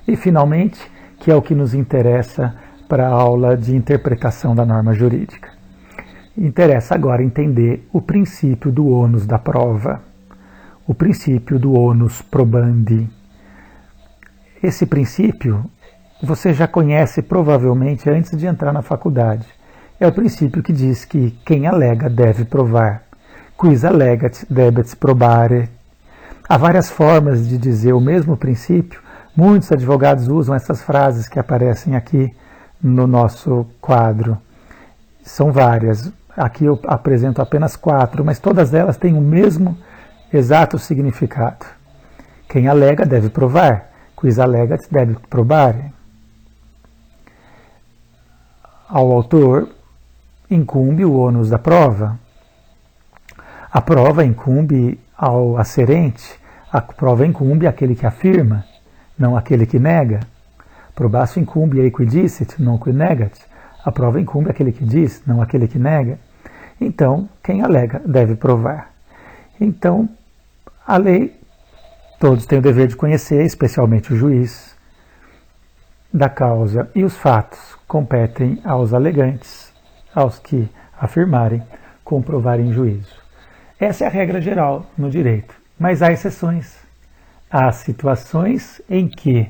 [SPEAKER 1] E, finalmente, que é o que nos interessa para a aula de interpretação da norma jurídica. Interessa agora entender o princípio do ônus da prova, o princípio do onus probandi. Esse princípio você já conhece provavelmente antes de entrar na faculdade. É o princípio que diz que quem alega deve provar. Quis allegat debet probare. Há várias formas de dizer o mesmo princípio. Muitos advogados usam essas frases que aparecem aqui no nosso quadro. São várias. Aqui eu apresento apenas 4, mas todas elas têm o mesmo exato significado. Quem alega deve provar. Quis allegat debet probare. Ao autor incumbe o ônus da prova. A prova incumbe ao asserente. A prova incumbe àquele que afirma, não aquele que nega. Probatio incumbe ei qui dicit, non qui negat. A prova incumbe aquele que diz, não aquele que nega. Então, quem alega deve provar. Então, a lei, todos têm o dever de conhecer, especialmente o juiz, da causa, e os fatos competem aos alegantes, aos que afirmarem, comprovarem juízo. Essa é a regra geral no direito, mas há exceções. Há situações em que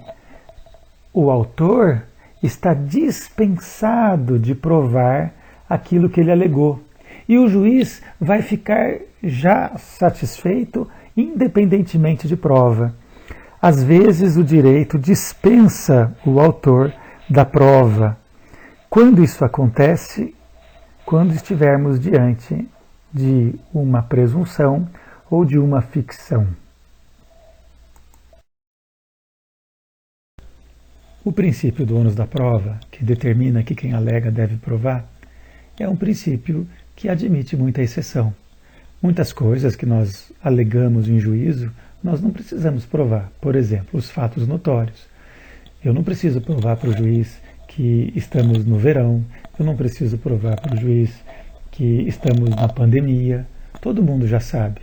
[SPEAKER 1] o autor está dispensado de provar aquilo que ele alegou. E o juiz vai ficar já satisfeito, independentemente de prova. Às vezes o direito dispensa o autor da prova. Quando isso acontece? Quando estivermos diante de uma presunção ou de uma ficção. O princípio do ônus da prova, que determina que quem alega deve provar, é um princípio que admite muita exceção. Muitas coisas que nós alegamos em juízo, nós não precisamos provar. Por exemplo, os fatos notórios. Eu não preciso provar para o juiz que estamos no verão, eu não preciso provar para o juiz que estamos na pandemia, todo mundo já sabe.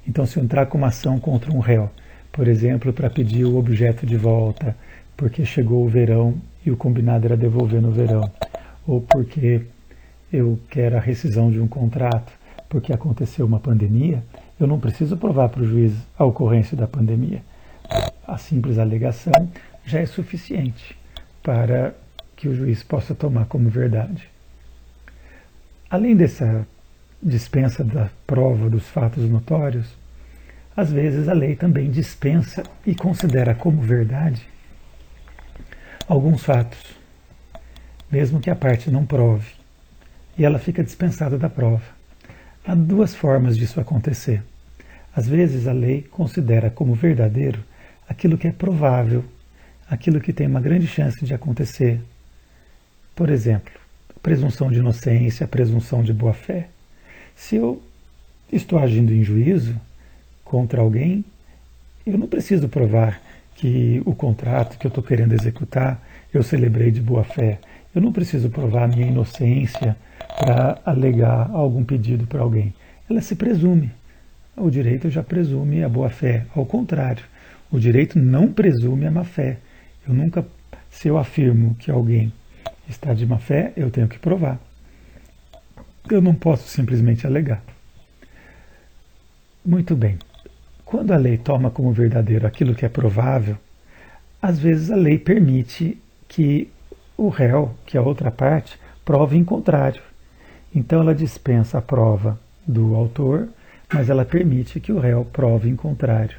[SPEAKER 1] Então, se eu entrar com uma ação contra um réu, por exemplo, para pedir o objeto de volta, porque chegou o verão e o combinado era devolver no verão, ou porque eu quero a rescisão de um contrato, porque aconteceu uma pandemia, eu não preciso provar para o juiz a ocorrência da pandemia. A simples alegação já é suficiente para que o juiz possa tomar como verdade. Além dessa dispensa da prova dos fatos notórios, às vezes a lei também dispensa e considera como verdade alguns fatos, mesmo que a parte não prove, e ela fica dispensada da prova. Há duas formas disso acontecer. Às vezes a lei considera como verdadeiro aquilo que é provável, aquilo que tem uma grande chance de acontecer. Por exemplo, presunção de inocência, presunção de boa-fé. Se eu estou agindo em juízo contra alguém, eu não preciso provar que o contrato que eu estou querendo executar eu celebrei de boa fé. Eu não preciso provar minha inocência para alegar algum pedido para alguém. Ela se presume. O direito já presume a boa fé. Ao contrário, o direito não presume a má fé. Eu nunca, se eu afirmo que alguém está de má fé, eu tenho que provar. Eu não posso simplesmente alegar. Muito bem. Quando a lei toma como verdadeiro aquilo que é provável, às vezes a lei permite que o réu, que é a outra parte, prove em contrário. Então ela dispensa a prova do autor, mas ela permite que o réu prove em contrário.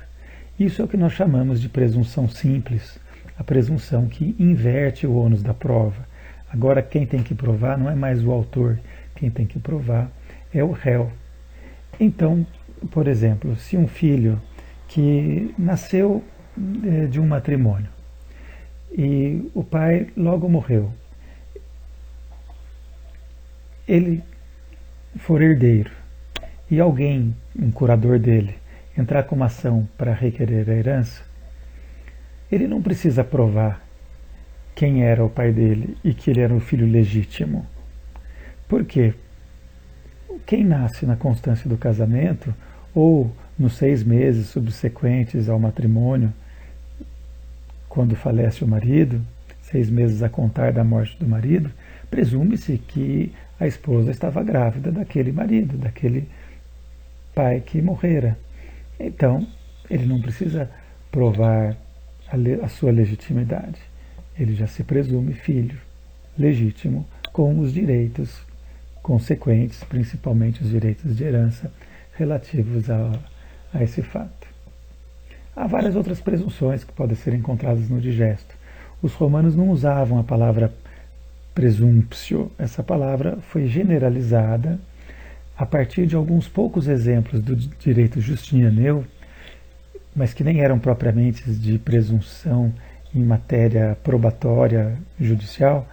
[SPEAKER 1] Isso é o que nós chamamos de presunção simples, a presunção que inverte o ônus da prova. Agora quem tem que provar não é mais o autor, quem tem que provar é o réu. Então, por exemplo, se um filho que nasceu de um matrimônio e o pai logo morreu, ele for herdeiro e alguém, um curador dele, entrar com uma ação para requerer a herança, ele não precisa provar quem era o pai dele e que ele era o filho legítimo. Por quê? Quem nasce na constância do casamento ou nos 6 meses subsequentes ao matrimônio, quando falece o marido, 6 meses a contar da morte do marido, presume-se que a esposa estava grávida daquele marido, daquele pai que morrera. Então, ele não precisa provar a sua legitimidade. Ele já se presume filho legítimo com os direitos consequentes, principalmente os direitos de herança relativos a esse fato. Há várias outras presunções que podem ser encontradas no digesto. Os romanos não usavam a palavra presumptio. Essa palavra foi generalizada a partir de alguns poucos exemplos do direito justinianeu, mas que nem eram propriamente de presunção em matéria probatória judicial,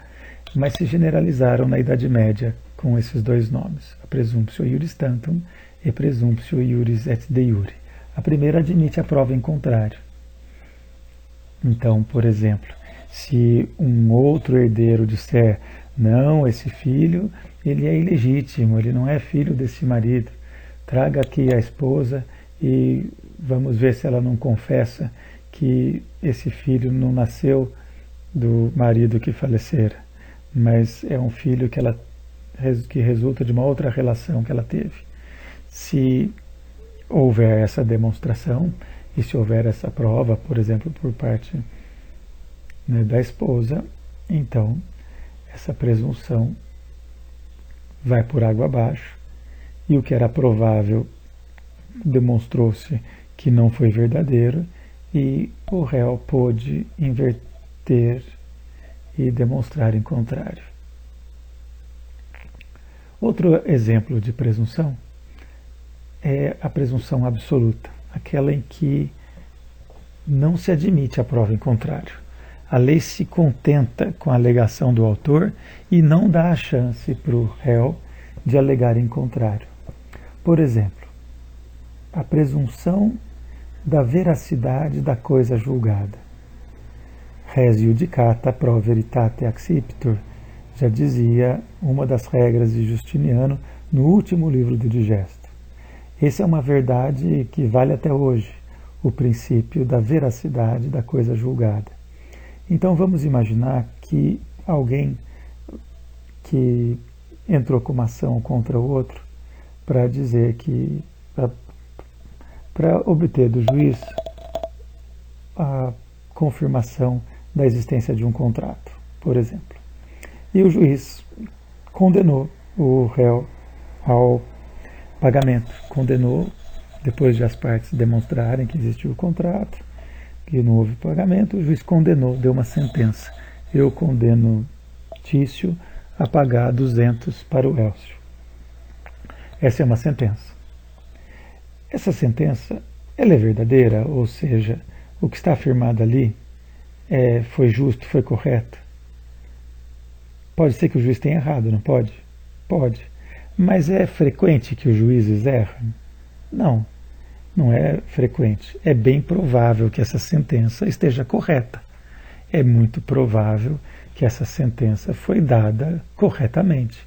[SPEAKER 1] mas se generalizaram na Idade Média com esses 2 nomes, a presumptio iuris tantum e presumptio iuris et de iure. A primeira admite a prova em contrário. Então, por exemplo, se um outro herdeiro disser, não, esse filho, ele é ilegítimo, ele não é filho desse marido, traga aqui a esposa e vamos ver se ela não confessa que esse filho não nasceu do marido que falecera, mas é um filho que resulta de uma outra relação que ela teve. Se houver essa demonstração e se houver essa prova, por exemplo, por parte, né, da esposa, então essa presunção vai por água abaixo e o que era provável demonstrou-se que não foi verdadeiro e o réu pôde inverter e demonstrar em contrário. Outro exemplo de presunção é a presunção absoluta, aquela em que não se admite a prova em contrário. A lei se contenta com a alegação do autor e não dá a chance para o réu de alegar em contrário. Por exemplo, a presunção da veracidade da coisa julgada. Res iudicata pro veritate accipitur, já dizia uma das regras de Justiniano no último livro do Digesto. Essa é uma verdade que vale até hoje, o princípio da veracidade da coisa julgada. Então vamos imaginar que alguém que entrou com uma ação contra o outro para dizer que, para obter do juiz a confirmação da existência de um contrato, por exemplo. E o juiz condenou o réu ao pagamento, condenou, depois de as partes demonstrarem que existiu o contrato, que não houve pagamento, o juiz condenou, deu uma sentença. Eu condeno Tício a pagar 200 para o Elcio. Essa é uma sentença. Essa sentença, ela é verdadeira, ou seja, o que está afirmado ali foi justo, foi correto? Pode ser que o juiz tenha errado, não pode? Pode. Mas é frequente que os juízes erram? Não, não é frequente. É bem provável que essa sentença esteja correta. É muito provável que essa sentença foi dada corretamente.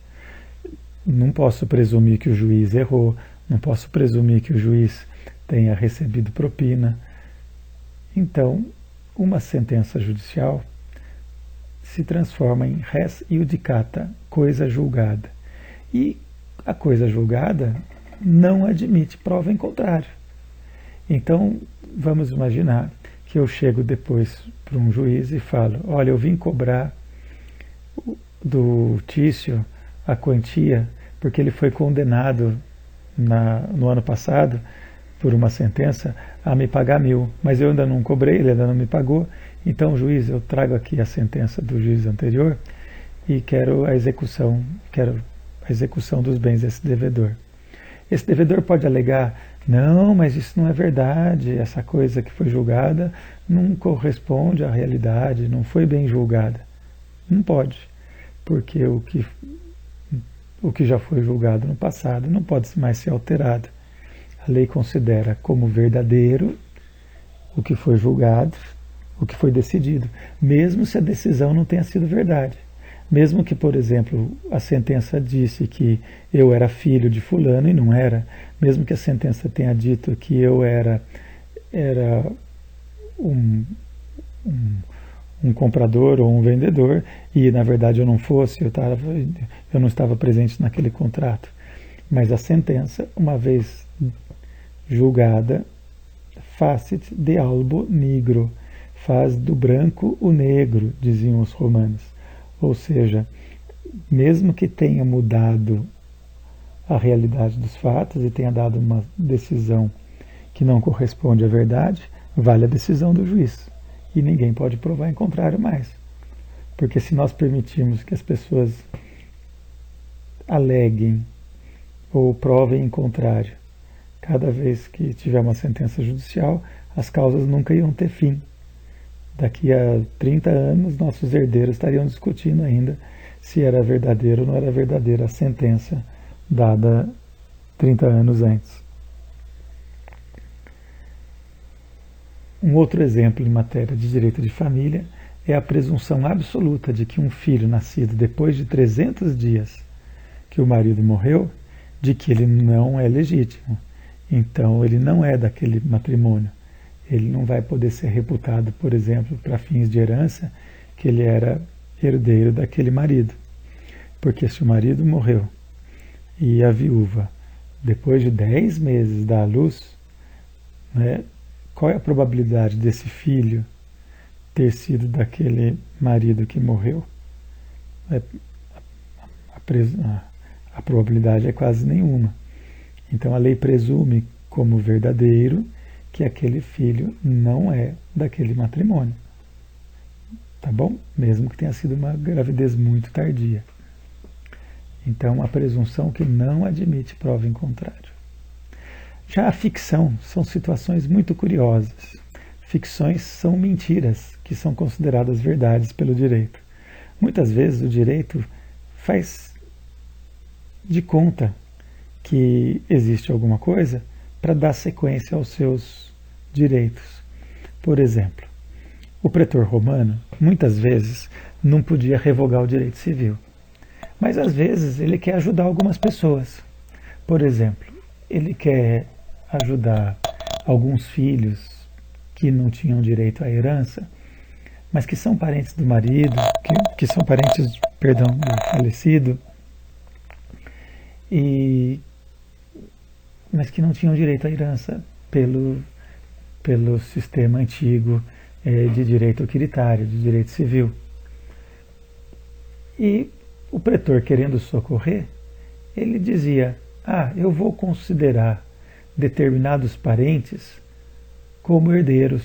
[SPEAKER 1] Não posso presumir que o juiz errou, não posso presumir que o juiz tenha recebido propina. Então, uma sentença judicial se transforma em res iudicata, coisa julgada. E a coisa julgada não admite prova em contrário. Então, vamos imaginar que eu chego depois para um juiz e falo: olha, eu vim cobrar do Tício a quantia porque ele foi condenado no ano passado por uma sentença a me pagar 1.000, mas eu ainda não cobrei, ele ainda não me pagou. Então, juiz, eu trago aqui a sentença do juiz anterior e quero a execução dos bens desse devedor. Esse devedor pode alegar: não, mas isso não é verdade, essa coisa que foi julgada não corresponde à realidade, não foi bem julgada. Não pode, porque o que já foi julgado no passado não pode mais ser alterado. A lei considera como verdadeiro o que foi julgado, o que foi decidido, mesmo se a decisão não tenha sido verdade. Mesmo que, por exemplo, a sentença disse que eu era filho de fulano e não era, mesmo que a sentença tenha dito que eu era um comprador ou um vendedor e na verdade eu não fosse, eu não estava presente naquele contrato. Mas a sentença, uma vez julgada, facit de albo nigro, faz do branco o negro, diziam os romanos. Ou seja, mesmo que tenha mudado a realidade dos fatos e tenha dado uma decisão que não corresponde à verdade, vale a decisão do juiz. E ninguém pode provar em contrário mais. Porque se nós permitirmos que as pessoas aleguem ou provem em contrário, cada vez que tiver uma sentença judicial, as causas nunca iam ter fim. Daqui a 30 anos, nossos herdeiros estariam discutindo ainda se era verdadeira ou não era verdadeira a sentença dada 30 anos antes. Um outro exemplo em matéria de direito de família é a presunção absoluta de que um filho nascido depois de 300 dias que o marido morreu, de que ele não é legítimo. Então, ele não é daquele matrimônio. Ele não vai poder ser reputado, por exemplo, para fins de herança, que ele era herdeiro daquele marido. Porque se o marido morreu e a viúva, depois de 10 meses, dá à luz, né, qual é a probabilidade desse filho ter sido daquele marido que morreu? A probabilidade é quase nenhuma. Então a lei presume como verdadeiro que aquele filho não é daquele matrimônio. Tá bom? Mesmo que tenha sido uma gravidez muito tardia. Então, a presunção que não admite prova em contrário. Já a ficção são situações muito curiosas. Ficções são mentiras que são consideradas verdades pelo direito. Muitas vezes o direito faz de conta que existe alguma coisa para dar sequência aos seus direitos. Por exemplo, o pretor romano, muitas vezes, não podia revogar o direito civil. Mas, às vezes, ele quer ajudar algumas pessoas. Por exemplo, ele quer ajudar alguns filhos que não tinham direito à herança, mas que são parentes do marido, que são parentes, do falecido, mas que não tinham direito à herança pelo sistema antigo de direito autoritário, de direito civil. E o pretor, querendo socorrer, ele dizia: eu vou considerar determinados parentes como herdeiros,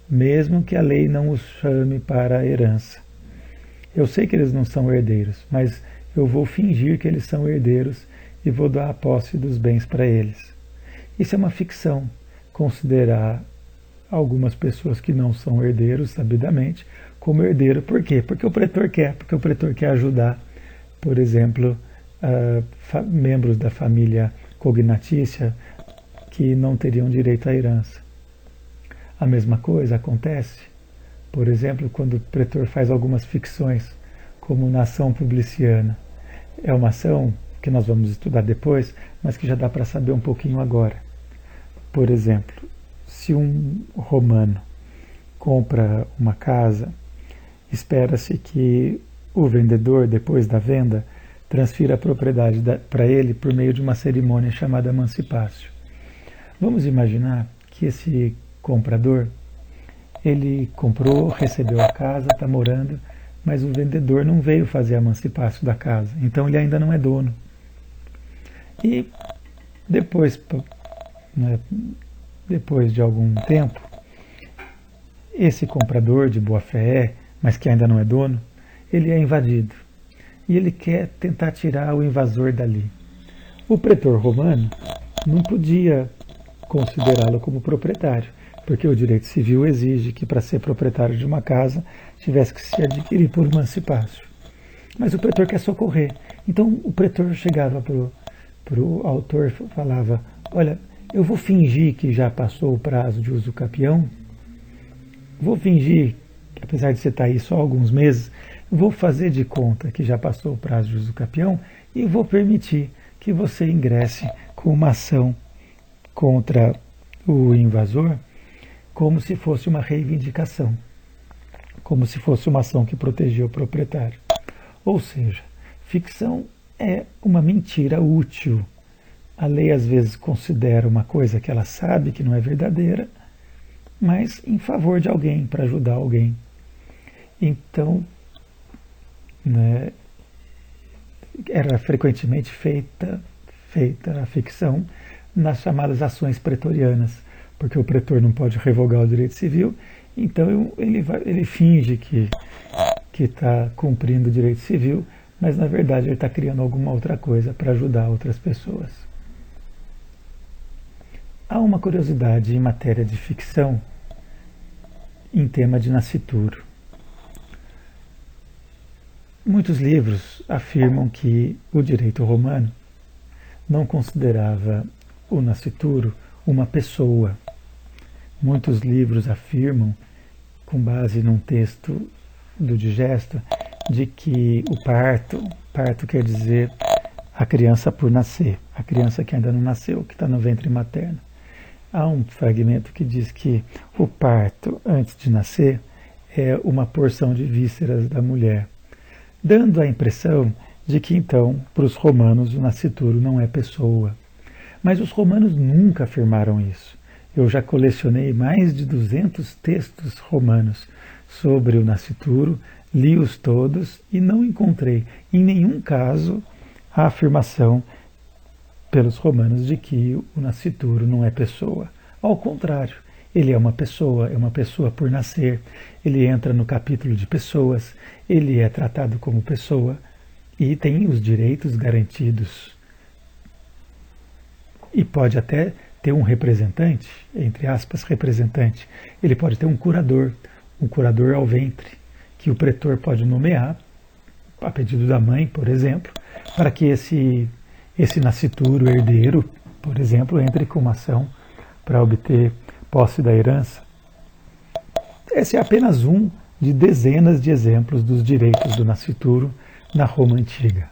[SPEAKER 1] mesmo que a lei não os chame para a herança. Eu sei que eles não são herdeiros, mas eu vou fingir que eles são herdeiros e vou dar a posse dos bens para eles. Isso é uma ficção, considerar algumas pessoas que não são herdeiros, sabidamente, como herdeiro. Por quê? Porque o pretor quer ajudar, por exemplo, membros da família cognatícia, que não teriam direito à herança. A mesma coisa acontece, por exemplo, quando o pretor faz algumas ficções, como na ação publiciana. É uma ação que nós vamos estudar depois, mas que já dá para saber um pouquinho agora. Por exemplo, se um romano compra uma casa, espera-se que o vendedor, depois da venda, transfira a propriedade para ele por meio de uma cerimônia chamada emancipatio. Vamos imaginar que esse comprador, ele comprou, recebeu a casa, está morando, mas o vendedor não veio fazer a emancipatio da casa, então ele ainda não é dono. E depois, né, depois de algum tempo, esse comprador de boa fé, mas que ainda não é dono, ele é invadido. E ele quer tentar tirar o invasor dali. O pretor romano não podia considerá-lo como proprietário, porque o direito civil exige que para ser proprietário de uma casa tivesse que se adquirir por emancipatio. Mas o pretor quer socorrer. Então o pretor chegava para o autor e falava: olha, eu vou fingir que já passou o prazo de uso capião, vou fingir, apesar de você estar aí só alguns meses, vou fazer de conta que já passou o prazo de uso capião e vou permitir que você ingresse com uma ação contra o invasor, como se fosse uma reivindicação, como se fosse uma ação que protegia o proprietário. Ou seja, ficção é uma mentira útil. A lei às vezes considera uma coisa que ela sabe que não é verdadeira, mas em favor de alguém, para ajudar alguém. Então, né, era frequentemente feita a ficção nas chamadas ações pretorianas, porque o pretor não pode revogar o direito civil, então ele finge que está cumprindo o direito civil, mas na verdade ele está criando alguma outra coisa para ajudar outras pessoas. Há uma curiosidade em matéria de ficção em tema de nascituro. Muitos livros afirmam que o direito romano não considerava o nascituro uma pessoa. Muitos livros afirmam, com base num texto do Digesto, de que o parto quer dizer a criança por nascer, a criança que ainda não nasceu, que está no ventre materno. Há um fragmento que diz que o parto, antes de nascer, é uma porção de vísceras da mulher, dando a impressão de que, então, para os romanos, o nascituro não é pessoa. Mas os romanos nunca afirmaram isso. Eu já colecionei mais de 200 textos romanos sobre o nascituro, li-os todos e não encontrei, em nenhum caso, a afirmação pelos romanos de que o nascituro não é pessoa. Ao contrário, ele é uma pessoa por nascer, ele entra no capítulo de pessoas, ele é tratado como pessoa e tem os direitos garantidos. E pode até ter um representante, entre aspas, representante. Ele pode ter um curador ao ventre, que o pretor pode nomear, a pedido da mãe, por exemplo, para que esse nascituro herdeiro, por exemplo, entre com uma ação para obter posse da herança. Esse é apenas um de dezenas de exemplos dos direitos do nascituro na Roma Antiga.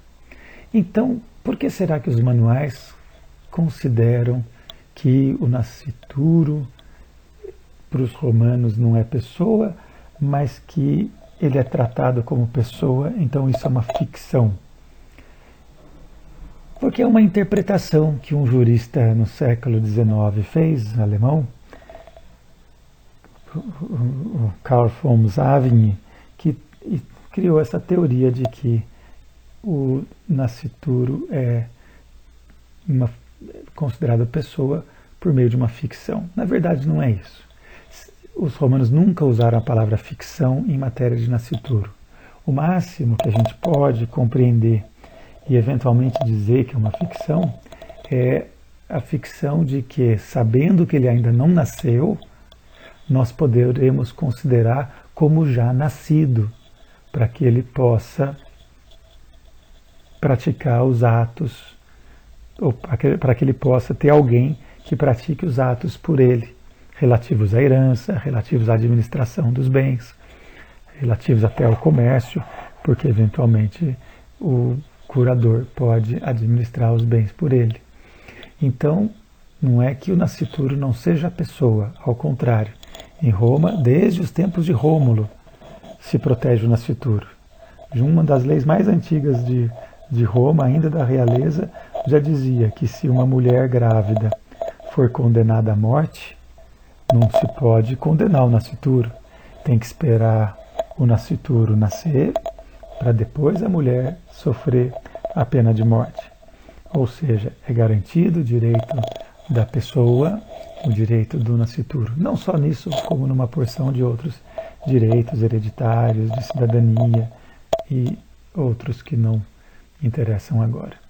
[SPEAKER 1] Então, por que será que os manuais consideram que o nascituro para os romanos não é pessoa, mas que ele é tratado como pessoa, então isso é uma ficção? Porque é uma interpretação que um jurista no século XIX fez, alemão, o Karl von Savigny, que criou essa teoria de que o nascituro é considerado pessoa por meio de uma ficção. Na verdade, não é isso. Os romanos nunca usaram a palavra ficção em matéria de nascituro. O máximo que a gente pode compreender e eventualmente dizer que é uma ficção é a ficção de que, sabendo que ele ainda não nasceu, nós poderemos considerar como já nascido, para que ele possa praticar os atos, ou para que ele possa ter alguém que pratique os atos por ele, relativos à herança, relativos à administração dos bens, relativos até ao comércio, porque eventualmente o curador pode administrar os bens por ele. Então, não é que o nascituro não seja a pessoa, ao contrário. Em Roma, desde os tempos de Rômulo, se protege o nascituro. Uma das leis mais antigas de Roma, ainda da realeza, já dizia que se uma mulher grávida for condenada à morte, não se pode condenar o nascituro. Tem que esperar o nascituro nascer para depois a mulher sofrer a pena de morte. Ou seja, é garantido o direito da pessoa, o direito do nascituro. Não só nisso, como numa porção de outros direitos hereditários, de cidadania e outros que não interessam agora.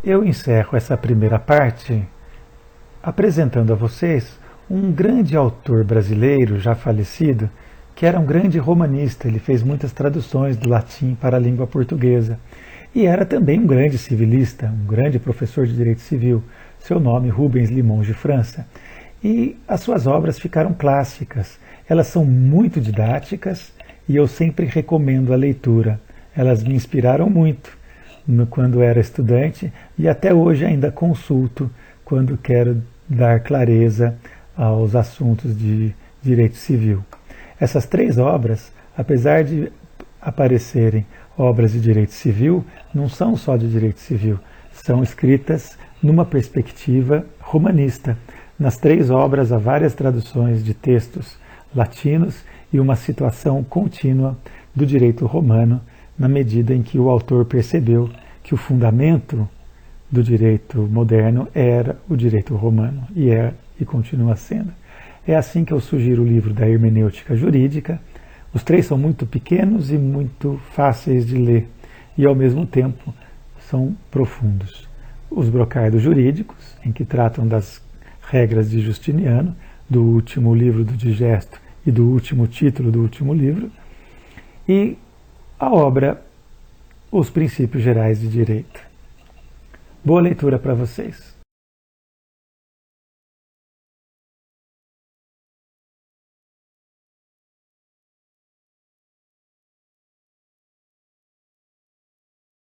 [SPEAKER 1] Eu encerro essa primeira parte apresentando a vocês um grande autor brasileiro, já falecido, que era um grande romanista. Ele fez muitas traduções do latim para a língua portuguesa. E era também um grande civilista, um grande professor de direito civil. Seu nome, Rubens Limões de França. E as suas obras ficaram clássicas. Elas são muito didáticas e eu sempre recomendo a leitura. Elas me inspiraram muito quando era estudante e até hoje ainda consulto quando quero dar clareza aos assuntos de direito civil. Essas três obras, apesar de aparecerem obras de direito civil, não são só de direito civil, são escritas numa perspectiva romanista. Nas três obras há várias traduções de textos latinos e uma situação contínua do direito romano, na medida em que o autor percebeu que o fundamento do direito moderno era o direito romano, e continua sendo. É assim que eu sugiro o livro da Hermenêutica Jurídica. Os três são muito pequenos e muito fáceis de ler, e ao mesmo tempo são profundos. Os Brocardos Jurídicos, em que tratam das regras de Justiniano, do último livro do Digesto e do último título do último livro, e a obra Os Princípios Gerais de Direito. Boa leitura para vocês.